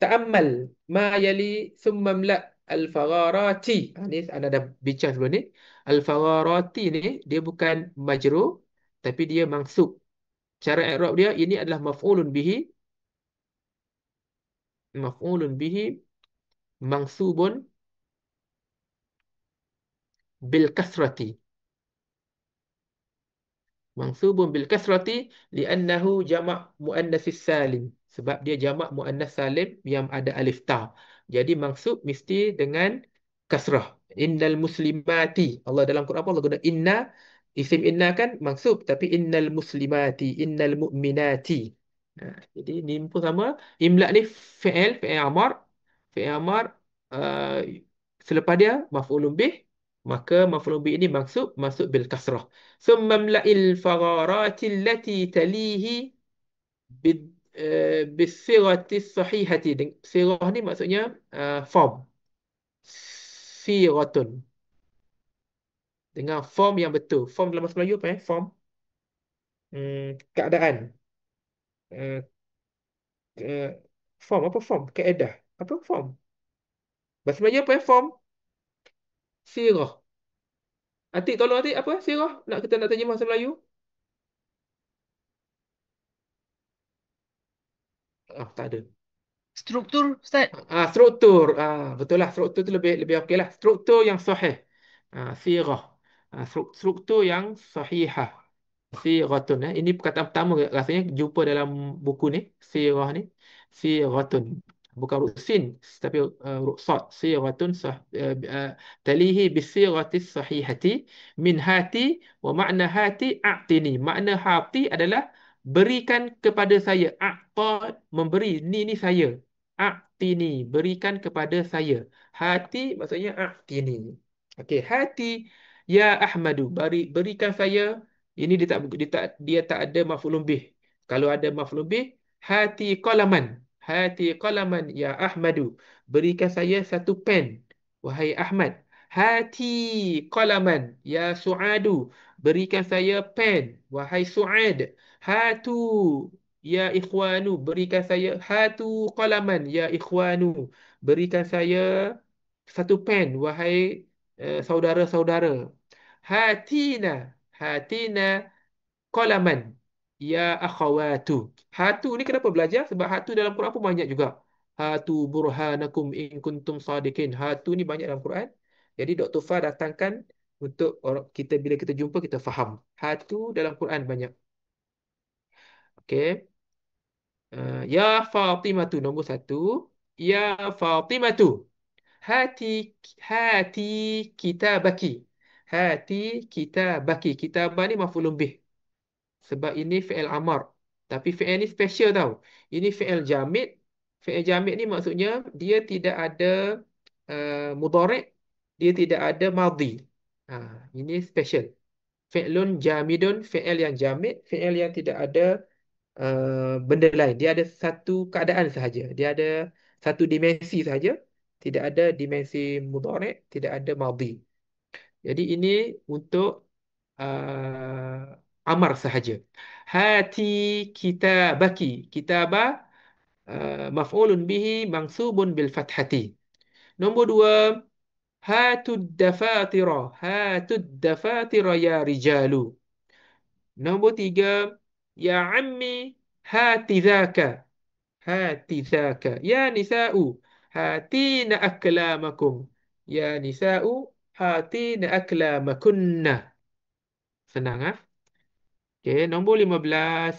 Ta'ammal ma yali thumma mla al-fagharati. Ni anda dah bincang sebelum ni. Al-fagharati ni dia bukan majrur tapi dia mansub. Cara i'rab dia ini adalah maf'ulun bihi. Maf'ulun bihi mansubun bil kasrati. Mansubun bil kasrati li'annahu jamak muannatsis salim. Sebab dia jamak muannas salim yang ada alif ta. Jadi mansub mesti dengan kasrah. Innal muslimati. Allah dalam Quran apa Allah guna inna, isim inna kan maksub, tapi innal muslimati, innal mu'minati. Jadi ni pun sama. Imla ni fi'il amar. Fi'il amar uh, selepas dia maf'ulun bih, maka maf'ulun bih ini maksub bil kasrah. Summa mla'il fagharati allati talihi bisirati sahihati. Sirah ni maksudnya form. Siratun. Dengan form yang betul. Form dalam bahasa Melayu apa Form. Keadaan. Uh, uh, Form apa form? Kaedah. Apa form? Bahasa Melayu apa Form. Sirah. Atik tolong Atik apa sirah? Kita nak terjemah bahasa Melayu. Tak ada. Struktur, Ustaz. Struktur. Betul lah. Struktur tu lebih lebih okey lah. Struktur yang sahih. Sirah. Struktur yang sahihah. Siratun. Ini perkataan pertama rasanya jumpa dalam buku ni. Sirah ni. Siratun. Bukan huruf sin, tapi huruf sad. Siratun talihi bisiratis sahihati min hati wa makna hati a'tini. Makna hati adalah berikan kepada saya. A'ta memberi. Ni saya. A'tini berikan kepada saya. Hati maksudnya a'tini. Okey, hati ya Ahmadu berikan saya. Ini dia tak ada maf'ulun bih. Kalau ada maf'ulun bih, hati qalaman. Hati qalaman ya Ahmadu. Berikan saya satu pen wahai Ahmad. Hati qalaman ya Su'adu. Berikan saya pen wahai Su'ad. Hatu ya ikhwanu. Berikan saya hatu qalaman ya ikhwanu. Berikan saya satu pen wahai saudara-saudara. Hatina. Hatina qalaman ya akhawatu. Hatu ni kenapa belajar? Sebab hatu dalam Quran pun banyak juga. Hatu burhanakum in kuntum sadiqin. Hatu ni banyak dalam Quran. Jadi Dr. Fah datangkan untuk orang kita bila kita jumpa kita faham. Hatu dalam Quran banyak. Okey. Ya Fatimatu nombor satu. Ya Fatimatu. Hati hati kitabaki. Hati kitabaki. Kitabah ni maf'ulun bih. Sebab ini fi'il amar. Tapi fi'il ni special tau. Ini fi'il jamid. Fi'il jamid ni maksudnya dia tidak ada mudhari', dia tidak ada madhi. Ini special. Fi'lun jamidun, fi'il yang jamid, fi'il yang tidak ada benda lain. Dia ada satu keadaan sahaja. Dia ada satu dimensi sahaja. Tidak ada dimensi mudhari', tidak ada madhi. Jadi ini untuk amar sahaja. Hati kitabaki. Kitabah maf'ulun bihi mansubun bil fathati. Nombor dua, hatud dafatira. Hatud dafatira ya rijalu. Nombor tiga, ya ammi hati dhaka. Hati dhaka. Ya nisa'u hatina aklamakum. Ya nisa'u hatina aklamakunna. Senang Okey, nombor 15.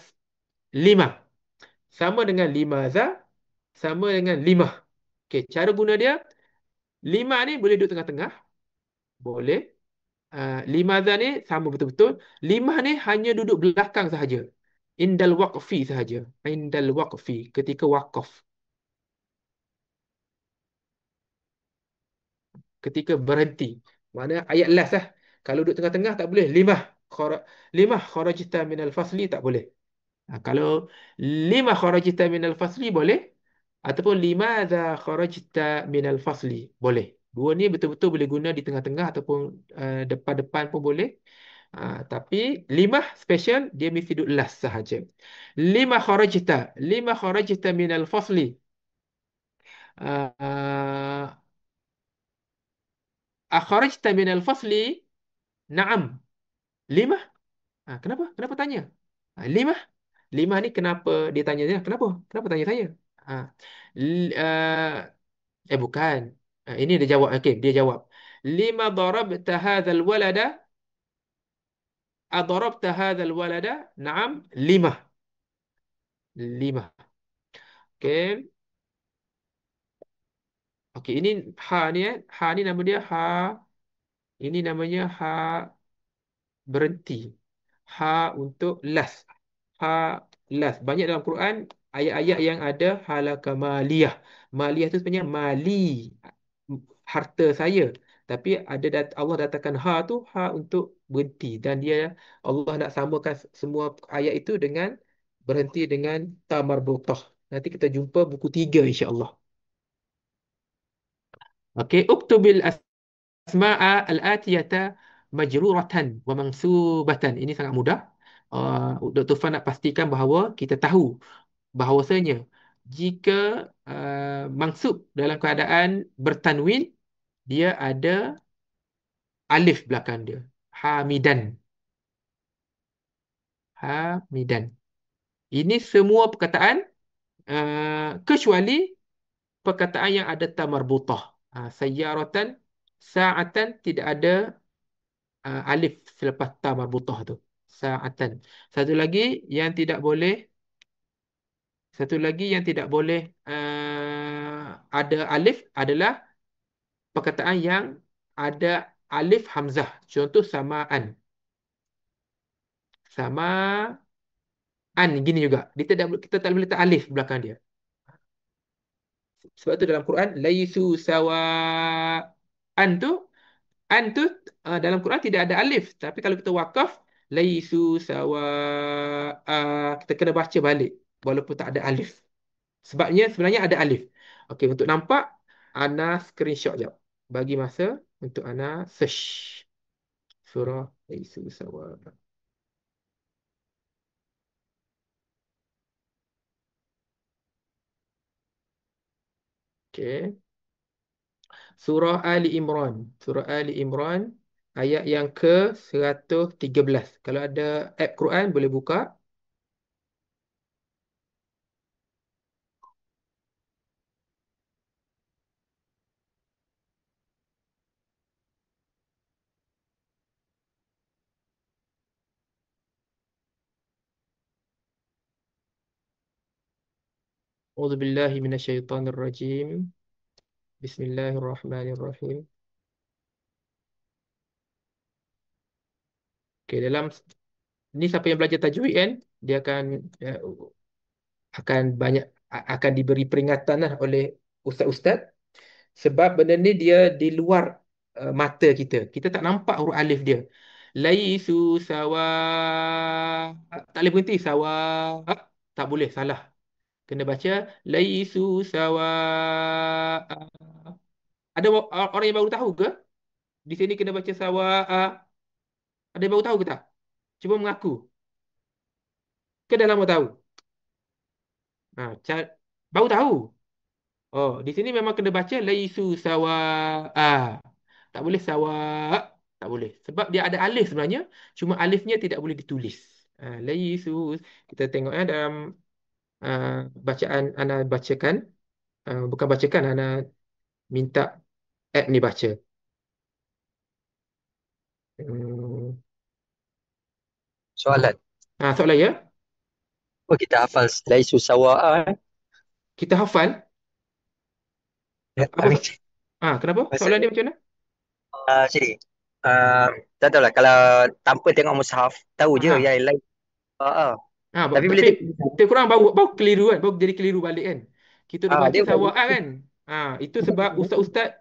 Lima. Sama dengan limaza, sama dengan limah. Okey, cara guna dia, lima ni boleh duduk tengah-tengah. Boleh. Limaza ni sama betul-betul. Limah ni hanya duduk belakang sahaja. Indal waqfi sahaja. Indal waqfi, ketika waqaf. Ketika berhenti. Mana ayat last lah. Kalau duduk tengah-tengah tak boleh. Limah kharajta minal fasli tak boleh. Kalau lima kharajta minal fasli boleh, ataupun limadza kharajta minal fasli boleh. Dua ni betul-betul boleh guna di tengah-tengah ataupun depan-depan pun boleh. Tapi lima special dia mesti duduk last sahaja. Lima kharajta minal fasli. Akharajta minal fasli. Naam. Lima. Kenapa? Kenapa tanya? Lima. Lima ni kenapa dia tanya dia? Kenapa? Kenapa tanya saya? Ha. L- bukan. Ini dia jawab. Okey, dia jawab. Lima darabta hadzal walada? Adarabta hadzal walada? Naam, lima. Lima. Okey. Okey, ini ha ni Ha ni nama dia ha. Ini namanya ha berhenti. Ha untuk last. Ha last. Banyak dalam Quran ayat-ayat yang ada halaka maliyah. Maliyah tu sebenarnya mali, harta saya. Tapi Allah datangkan ha tu ha untuk berhenti, dan Allah nak samakan semua ayat itu dengan berhenti dengan ta marbutah. Nanti kita jumpa buku 3 insya-Allah. Okey, uktubil asma'a al-atiyata majruratan wa mansubatan. Ini sangat mudah. Dr. Fan nak pastikan bahawa kita tahu bahawasanya jika mansub dalam keadaan bertanwin, dia ada alif belakang dia. Hamidan. Hamidan. Ini semua perkataan kecuali perkataan yang ada ta marbutah. Sayyaratan, sa'atan, tidak ada alif selepas ta marbutah tu. Sa'atan. Satu lagi yang tidak boleh Satu lagi yang tidak boleh ada alif adalah perkataan yang ada alif hamzah. Contoh samaan. Samaan gini juga. Kita tak boleh letak alif belakang dia. Sebab tu dalam Quran laisu sawa'an tu dalam Quran tidak ada alif. Tapi kalau kita wakaf laisu sawa'a, kita kena baca balik walaupun tak ada alif. Sebabnya sebenarnya ada alif. Okey, untuk nampak ana screenshot jap. Bagi masa untuk ana search surah laisu sawa'a. Okey. Surah Ali Imran. Surah Ali Imran ayat yang ke-113. Kalau ada app Quran boleh buka. A'udzu billahi minasyaitonir rajim. Bismillahirrahmanirrahim. Okey, dalam ni siapa yang belajar tajwid kan, dia akan diberi peringatan lah oleh ustaz-ustaz, sebab benda ni dia di luar mata kita. Kita tak nampak huruf alif dia. Laisu sawa, tak boleh berhenti sawa. Tak boleh, salah. Kena baca laisu sawa. Ada orang yang baru tahu ke? Di sini kena baca sawa. Ada yang baru tahu ke tak? Cuba mengaku. Ke dah lama tahu? Ha, baru tahu. Oh, di sini memang kena baca laisu sawa. Tak boleh sawa. Tak boleh. Sebab dia ada alif sebenarnya. Cuma alifnya tidak boleh ditulis. Laisu. Kita tengok dalam bacaan Ana bacakan. Bukan bacakan, Ana minta app ni baca. Hmm. Soalan. Soalan ya. Apa kita hafal laisu sawa'a? Kita hafal. Apa? Kenapa? Soalan dia macam mana? Sini. Tak tahu lah, kalau tanpa tengok mushaf tahu je yang lain. Tapi bila kita kurang baru keliru kan, baru jadi keliru balik kan. Kita dah baca sawa'ah kan. Itu sebab ustaz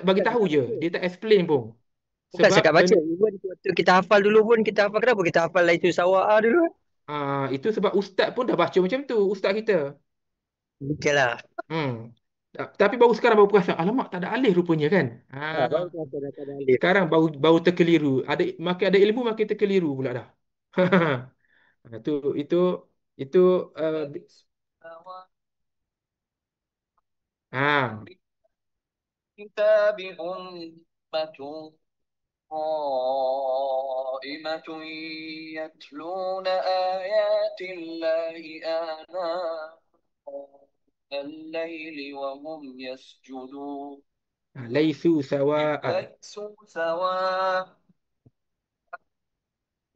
bagi tahu je, dia tak explain pun. Bukan sekat baca. Waktu kita hafal dulu pun, kita hafal kenapa kita hafal laisu sawa'a dulu? Itu sebab ustaz pun dah baca macam tu, ustaz kita. Okeylah. Tapi baru sekarang baru perasan, alamak tak ada alif rupanya kan. Sekarang baru terkeliru. Makin ada ilmu makin terkeliru pula dah. Itu كتاب أمة قائمة يتلون آيات الله آناء الليل وهم يسجدون ليسوا سواء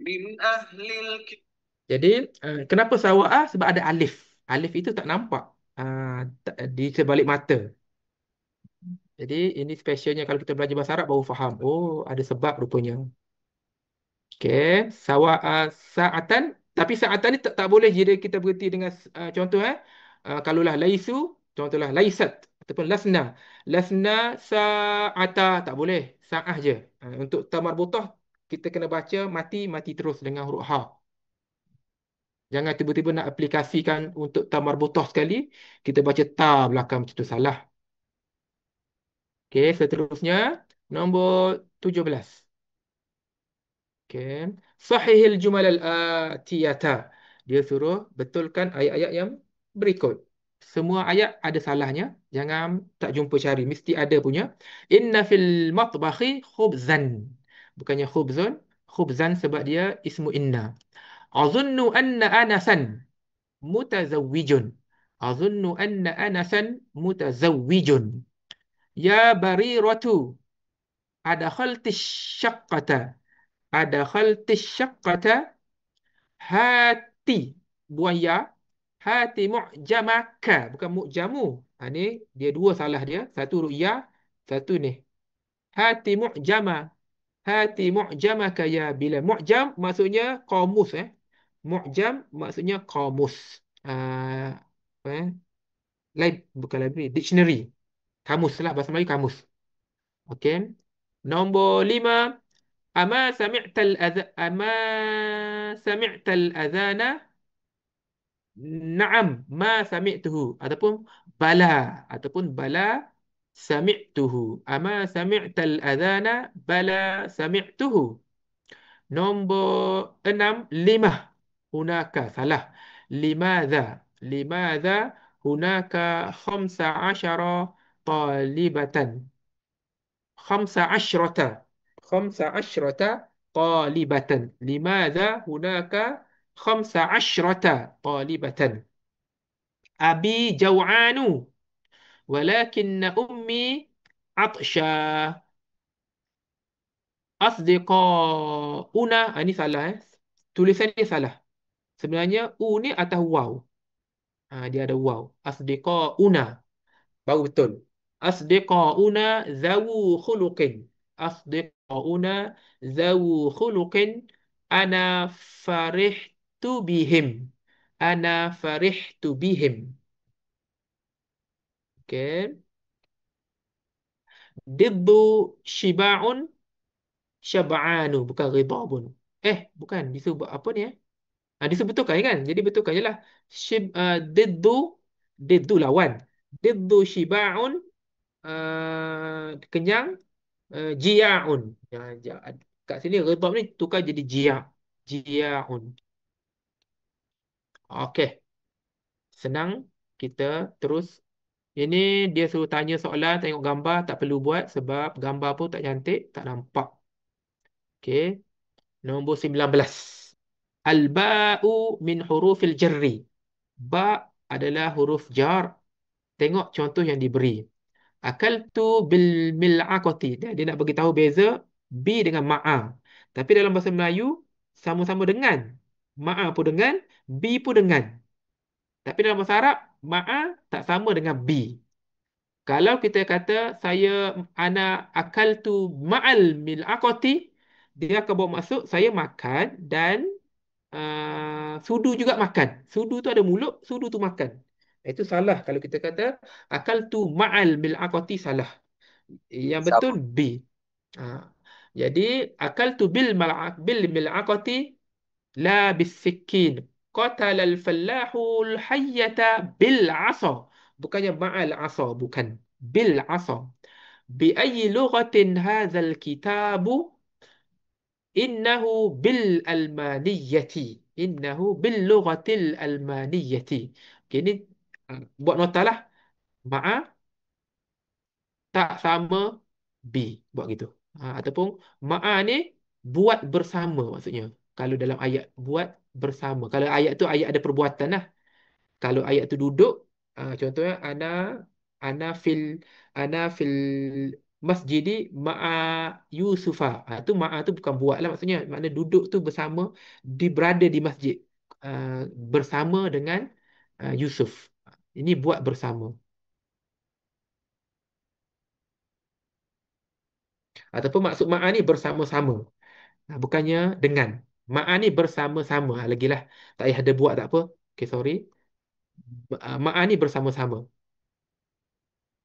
من أهل الكتاب. Jadi kenapa sawa'ah? Sebab ada alif. Alif itu tak nampak di sebalik mata. Jadi ini specialnya kalau kita belajar bahasa Arab baru faham. Oh, ada sebab rupanya. Okey, sa'atan, tapi sa'atan ni tak boleh jika kita berhenti dengan contoh kalaulah laisu, contohlah laisat ataupun lasna. Lasna sa'ata tak boleh, sa'ah je. Untuk ta marbutah kita kena baca mati terus dengan huruf ha. Jangan tiba-tiba nak aplikasikan untuk ta marbutah sekali, kita baca ta belakang macam tu salah. Okey, seterusnya nombor 17. Okay. Sahihil jumal al-atiyata. Dia suruh betulkan ayat-ayat yang berikut. Semua ayat ada salahnya. Jangan tak jumpa cari. Mesti ada punya. Inna fil matbakhi khubzan. Bukannya khubzun. Khubzan sebab dia ismu inna. Azunnu anna anasan mutazawwijun. Azunnu anna anasan mutazawwijun. Ya bariratu. Adakhalti syaqqata. Adakhalti syaqqata. Hati buang ya. Hati mu'jamaka. Bukan mu'jamu. Ni dia dua salah dia. Satu ru'ya. Satu ni. Hati mu'jama. Hati mu'jamaka ya bila. Mu'jam maksudnya kamus. Mu'jam maksudnya kamus. Apa bukan library. Dictionary. Kamus lah. Bahasa Melayu kamus. Okey. Nombor 5. Ama sami'tal adhana. Naam, ma sami'tuhu ataupun bala sami'tuhu. Ama sami'tal adhana bala sami'tuhu. Nombor 6, lima. Hunaka salah. Limadha hunaka khamsa asyara talibatan. Khamsa asyrata talibatan. Limadha hunaka khamsa asyrata talibatan. Abi jaw'anu walakinna ummi atsha. Asdiqauna. Ini salah. Tulisan ni salah. Sebenarnya u ni atas waw. Dia ada waw. Asdiqauna. Baru betul. Asdiqauna zawu khuluqin. Asdiqauna zawu khuluqin. Ana farihtu bihim. Ana farihtu bihim. Okay. Diddu shiba'un syab'anu. Bukan ridabun. Bukan. Disebut apa ni disebutkan kan? Jadi betulkan je lah. Diddu. Diddu lawan. Diddu shiba'un. Kenyang. Jia'un. Kat sini ridab ni tukar jadi jia'un. Okey. Senang. Kita terus. Ini dia suruh tanya soalan, tengok gambar, tak perlu buat sebab gambar pun tak cantik, tak nampak. Okey. Nombor 19. Al-ba'u min hurufil jarri. Ba adalah huruf jar. Tengok contoh yang diberi. Akaltu bil mil'aqati. Dia nak bagi tahu beza bi dengan ma'a. Tapi dalam bahasa Melayu sama-sama dengan. Ma'a pun dengan, bi pun dengan. Tapi dalam bahasa Arab ma'a tak sama dengan bi. Kalau kita kata ana akaltu ma'al mil'aqati, dia akan bawa maksud saya makan dan sudu juga makan. Sudu tu ada mulut, sudu tu makan. Itu salah kalau kita kata akaltu ma'al mil'aqati, salah. Yang betul B. Jadi akaltu bil mil'aqati la bis-sikkin. Qatala al-fallahul hayyata bil 'asa. Bukannya ma'al 'asa, bukan. Bil 'asa. Bi ayyi lughatin hadzal kitabu? Innahu bil almaniyati. Innahu bil lughatil almaniyati. Okay, ni buat nota lah. Ma'a tak sama B. Buat gitu. Ataupun ma'a ni buat bersama maksudnya. Kalau dalam ayat buat bersama. Kalau ayat tu ayat ada perbuatan lah. Kalau ayat tu duduk, contohnya ana fil ana fil masjidi ma'a Yusufa. Tu ma'a tu bukan buat lah maksudnya. Makna duduk tu bersama, berada di masjid. Bersama dengan Yusuf. Ini buat bersama. Ataupun maksud ma'a ni bersama-sama. Bukannya dengan. Ma'a ni bersama-sama. Lagilah. Tak payah ada buat tak apa. Okay, sorry. Ma'a ni bersama-sama.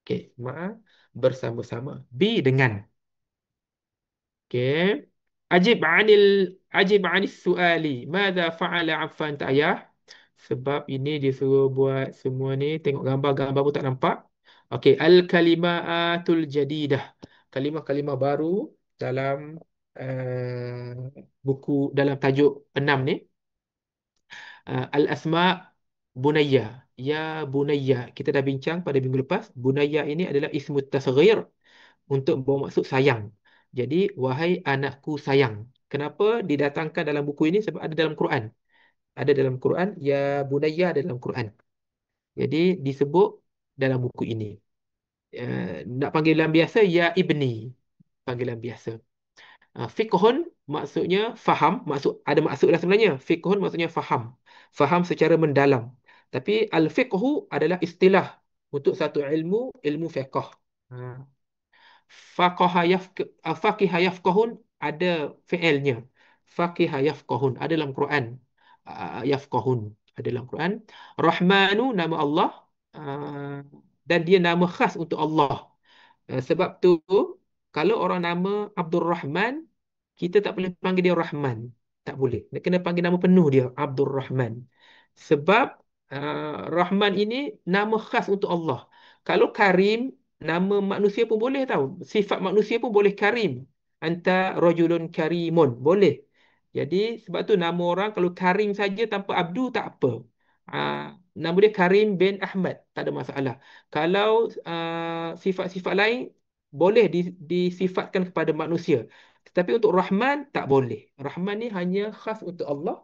Okay. Ma'a bersama-sama. Bi dengan. Okay. Ajib anil su'ali. Mada fa'ala Affan, tak payah. Sebab ini dia suruh buat semua ni. Tengok gambar-gambar pun tak nampak. Okey, al-kalimatul jadidah. Kalimah-kalimah baru dalam buku, dalam tajuk 6 ni. Al-asma bunayya. Ya bunayya. Kita dah bincang pada minggu lepas. Bunayya ini adalah ismut tasghir untuk membawa maksud sayang. Jadi, wahai anakku sayang. Kenapa didatangkan dalam buku ini? Sebab ada dalam Quran. Ada dalam Quran. Ya bunayya ada dalam Quran. Jadi disebut dalam buku ini. Nak panggilan biasa, ya ibni. Panggilan biasa. Fiqhun maksudnya faham. Ada maksud lah sebenarnya. Fiqhun maksudnya faham. Faham secara mendalam. Tapi al-fiqhu adalah istilah untuk satu ilmu, ilmu fiqh. Ha. Faqiha yafqahun ada fi'ilnya. Faqiha yafqahun ada dalam Quran. Yafqahun ada dalam Quran. Rahmanu nama Allah, uh, dan dia nama khas untuk Allah. Sebab tu kalau orang nama Abdul Rahman, kita tak boleh panggil dia Rahman. Tak boleh. Dia kena panggil nama penuh dia, Abdul Rahman. Sebab Rahman ini nama khas untuk Allah. Kalau Karim, nama manusia pun boleh tahu. Sifat manusia pun boleh Karim. Anta rajulun karimun. Boleh. Jadi sebab tu nama orang kalau Karim saja tanpa Abdu tak apa. Nama dia Karim bin Ahmad. Tak ada masalah. Kalau sifat-sifat lain boleh disifatkan kepada manusia. Tetapi untuk Rahman tak boleh. Rahman ni hanya khas untuk Allah.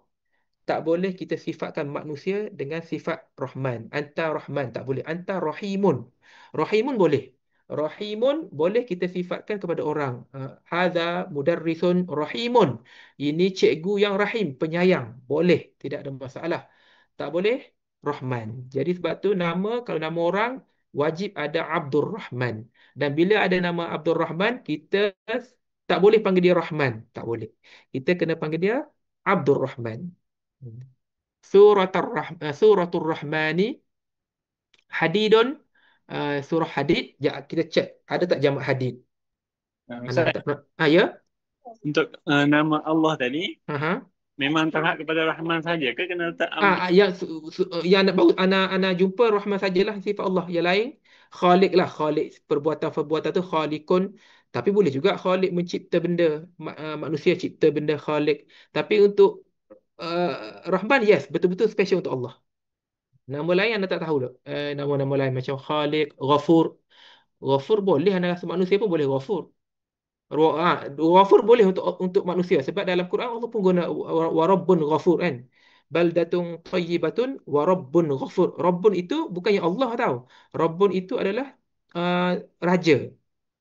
Tak boleh kita sifatkan manusia dengan sifat Rahman. Anta Rahman tak boleh. Anta Rahimun. Rahimun boleh. Rahimun boleh kita sifatkan kepada orang. Hadza mudarrisun rahimun. Ini cikgu yang rahim, penyayang. Boleh, tidak ada masalah. Tak boleh Rahman. Jadi sebab tu kalau nama orang wajib ada Abdul Rahman. Dan bila ada nama Abdul Rahman, kita tak boleh panggil dia Rahman. Tak boleh. Kita kena panggil dia Abdul Rahman. Suratul Rahmani Hadidun. Surah Hadid. Ya, kita cek ada tak jamak Hadid. Ustaz, Anak tak pernah. Ya. untuk nama Allah tadi Aha. memang terhad kepada Rahman saja ke kena letak Yang anak jumpa Rahman sajalah sifat Allah. Yang lain Khaliq lah. Khaliq, perbuatan-perbuatan tu Khaliqun. Tapi boleh juga Khaliq mencipta benda. Manusia cipta benda Khaliq. Tapi untuk Rahman, yes, betul-betul special untuk Allah. Nama lain anda tak tahu tak? Nama-nama lain macam Khaliq, Ghafur. Ghafur boleh, anda rasa manusia pun boleh Ghafur. Ghafur boleh untuk manusia. Sebab dalam Quran Allah pun guna warabbun ghafur kan. Baldatun tayyibatun warabbun ghafur. Rabbun itu bukannya Allah tahu. Rabbun itu adalah raja.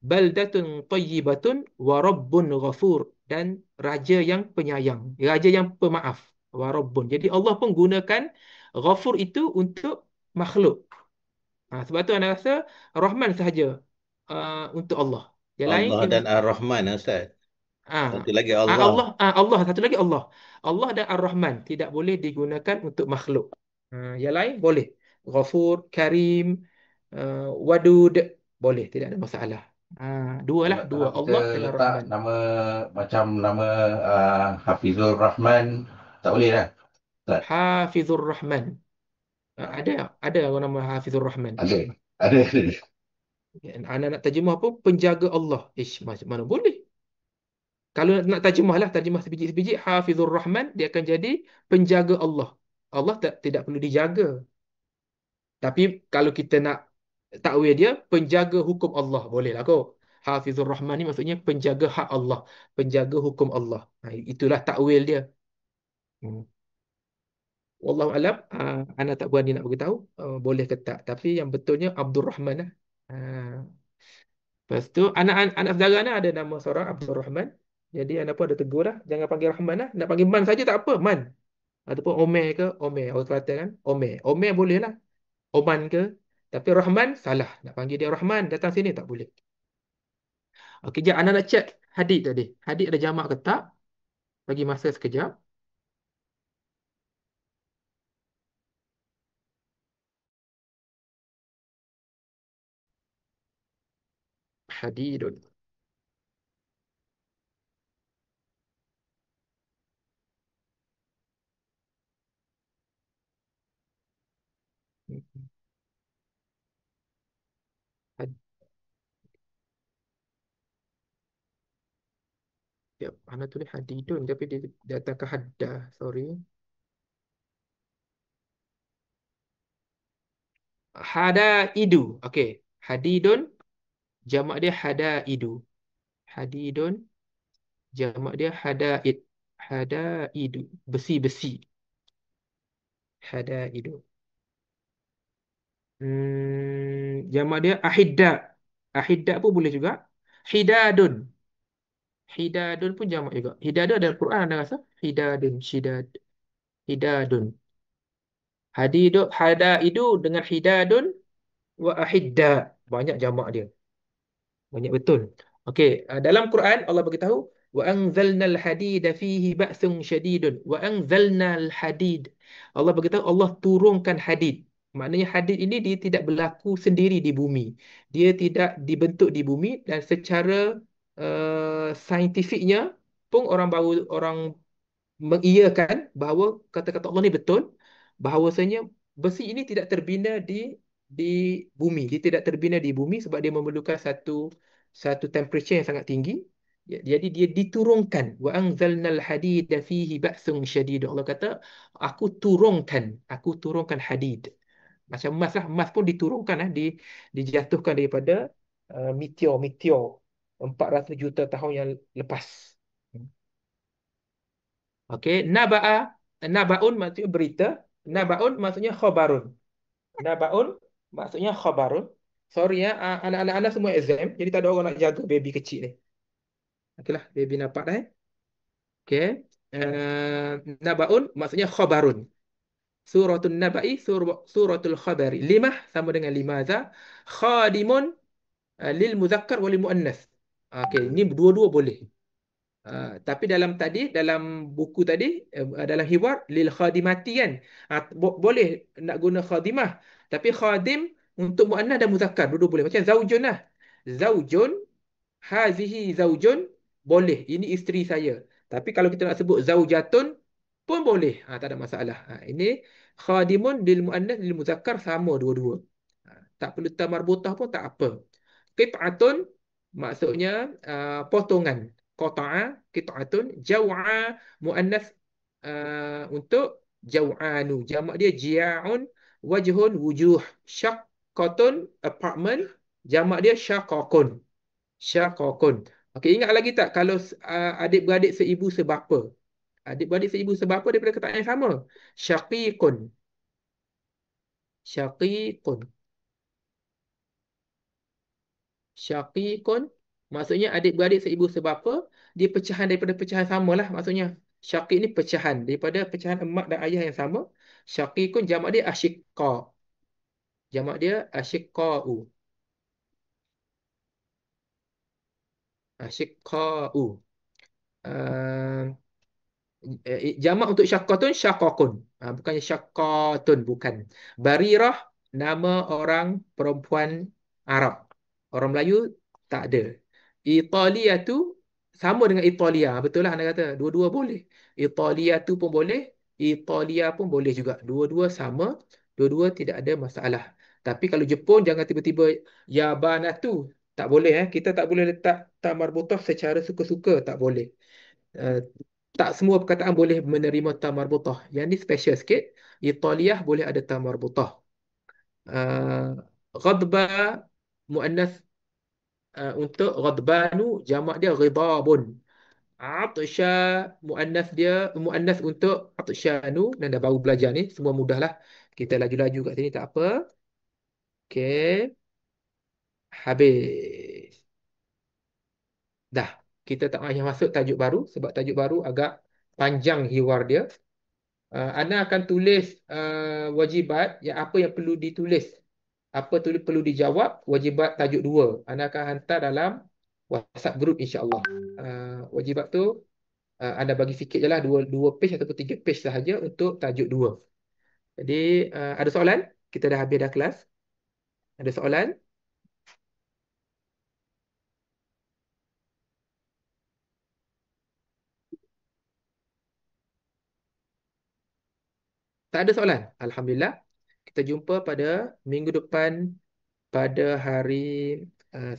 Baldatun tayyibatun warabbun ghafur. Dan raja yang penyayang. Raja yang pemaaf. Warabbun. Jadi Allah pun gunakan ghafur itu untuk makhluk. Sebab tu anda rasa Rahman sahaja untuk Allah. Yang lain Allah dan Ar-Rahman, Ustaz. Satu lagi Allah. Allah satu lagi Allah. Allah dan Ar-Rahman tidak boleh digunakan untuk makhluk. Yang lain boleh. Ghafur, Karim, Wadud boleh, tidak ada masalah. Dua lah, dua Kalau kita Allah dengan letak Rahman. nama macam nama Hafizur Rahman, tak boleh lah. Ustaz. Hafizur Rahman. Ada orang nama Hafizur Rahman. Ada. Anak nak terjemah pun penjaga Allah. Macam mana boleh? Kalau nak terjemah lah, terjemah sebiji-sebiji, Hafizur Rahman, dia akan jadi penjaga Allah. Allah tidak perlu dijaga. Tapi kalau kita nak takwil dia, penjaga hukum Allah. Boleh lah kot. Hafizur Rahman ni maksudnya penjaga hak Allah. Penjaga hukum Allah. Itulah takwil dia. Wallahu alam, ana tak berani nak beritahu boleh ke tak. Tapi yang betulnya Abdul Rahman lah. Lepas tu anak saudara ni ada nama seorang Abdul Rahman. Jadi anak pun ada tegur lah. Jangan panggil Rahman lah. Nak panggil Man saja tak apa. Man. Ataupun Omer ke. Omer. Orang Kelantan kan. Omer. Omer boleh lah. Oman ke. Tapi Rahman salah. Nak panggil dia Rahman datang sini tak boleh. Okey, jap Ana nak check hadid tadi. Hadid ada jamak ke tak? Bagi masa sekejap. Hadidun. Had, jap, Ana tulis hadidun tapi dia datang ke haddah. Sorry. Hadaidu. Okey. Hadidun jamak dia hadaidu. Hadidun jamak dia hadaid. Hadaidu. Besi-besi. Hadaidu. Jamak dia ahidda. Ahidda pun boleh juga. Hidadun. Hidadun pun jamak juga. Hidadun ada Al-Quran ada rasa? Hidadun, shidad. Hidadun. Hadaidu dengan hidadun wa ahidda. Banyak jamak dia. Banyak betul. Okey, dalam Quran Allah beritahu wa anzalnal hadida fihi ba'sun syadidun. Wa anzalnal hadid. Allah beritahu Allah turunkan hadid. Maknanya hadid ini dia tidak berlaku sendiri di bumi. Dia tidak dibentuk di bumi dan secara saintifiknya pun orang mengiyakan bahawa kata-kata Allah ni betul, bahawasanya besi ini tidak terbina di bumi. Dia tidak terbina di bumi sebab dia memerlukan satu temperature yang sangat tinggi. Jadi dia diturunkan. Wa anzalnal hadida fihi ba'sun syadid. Allah kata, aku turunkan hadid. Macam emas lah, emas pun diturunkan dijatuhkan daripada meteor 400 juta tahun yang lepas. Okey, nabaun maksudnya berita, nabaun maksudnya khabarun. Nabaun maksudnya khabarun. Sorry ya, anak-anak semua exam, jadi tak ada orang nak jaga baby kecil ni. Okeylah, baby nampak dah. Okey. Uh, nabaun maksudnya khabarun. Suratul Naba'i, suratul Khabari. Limah sama dengan limaza. Khadimun lil muzakkar wal muannas. Okey, ini dua-dua boleh. Tapi dalam buku tadi dalam hiwar lil khadimati kan. Boleh nak guna khadimah, tapi khadim untuk muannas dan muzakkar dua-dua boleh. Macam zaujun lah. Zaujun, hazihi zaujun boleh. Ini isteri saya. Tapi kalau kita nak sebut zaujatun pun boleh. Tak ada masalah. Ini khadimun lil muannas lil muzakkar sama dua-dua. Tak perlu tamarbutah pun tak apa. Qit'atun maksudnya potongan. Qata'a, qit'atun, jaw'a muannas untuk jaw'anu. Jamak dia jia'un, wajhun, wujuh. Syaqqatun apartment, jamak dia syaqaqun. Syaqaqun. Okey, ingat lagi tak kalau adik-beradik seibu sebapa? Adik-beradik seibu sebapa daripada kataan yang sama. Syaqiqun. Syaqiqun. Syaqiqun maksudnya adik-beradik seibu sebapa, dia pecahan daripada pecahan samalah maksudnya. Syaqiq ni pecahan daripada pecahan emak dan ayah yang sama. Syaqiqun jamak dia asyiqqa. Jamak dia asyiqqa'u. Asyiqqa'u. Uh, Jamak untuk syaqqatun syaqqaqun. Bukannya syaqqatun, bukan. Barirah nama orang perempuan Arab. Orang Melayu tak ada. Italia tu sama dengan Italia. Betul lah anda kata. Dua-dua boleh. Italia tu pun boleh. Italia pun boleh juga. Dua-dua sama. Dua-dua tidak ada masalah. Tapi kalau Jepun jangan tiba-tiba Yabanatu. Tak boleh. Kita tak boleh letak ta marbutah secara suka-suka. Tak boleh. Uh, tak semua perkataan boleh menerima ta marbutah. Yang ni special sikit. Italia boleh ada ta marbutah. Ghadba muannas untuk ghadbanu jamak dia ghidabun. Atsya muannas untuk atsyanu, dan dah baru belajar ni semua mudahlah. Kita laju-laju kat sini tak apa. Okey. Habis. Dah. Kita tak payah masuk tajuk baru sebab tajuk baru agak panjang hiwar dia. Ana akan tulis wajibat yang apa yang perlu ditulis. Apa perlu dijawab, wajibat tajuk 2. Ana akan hantar dalam WhatsApp group insya-Allah. Wajibat tu anda bagi sikit je lah, dua page ataupun 3 page sahaja untuk tajuk 2. Jadi ada soalan? Kita dah habis dah kelas. Ada soalan? Tak ada soalan? Alhamdulillah. Kita jumpa pada minggu depan pada hari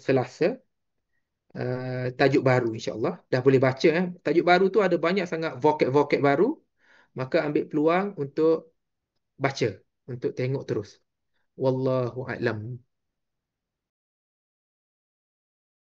Selasa. Tajuk baru insya-Allah. Dah boleh baca. Tajuk baru tu ada banyak sangat vocab-vocab baru. Maka ambil peluang untuk baca, untuk tengok terus. Wallahu a'lam.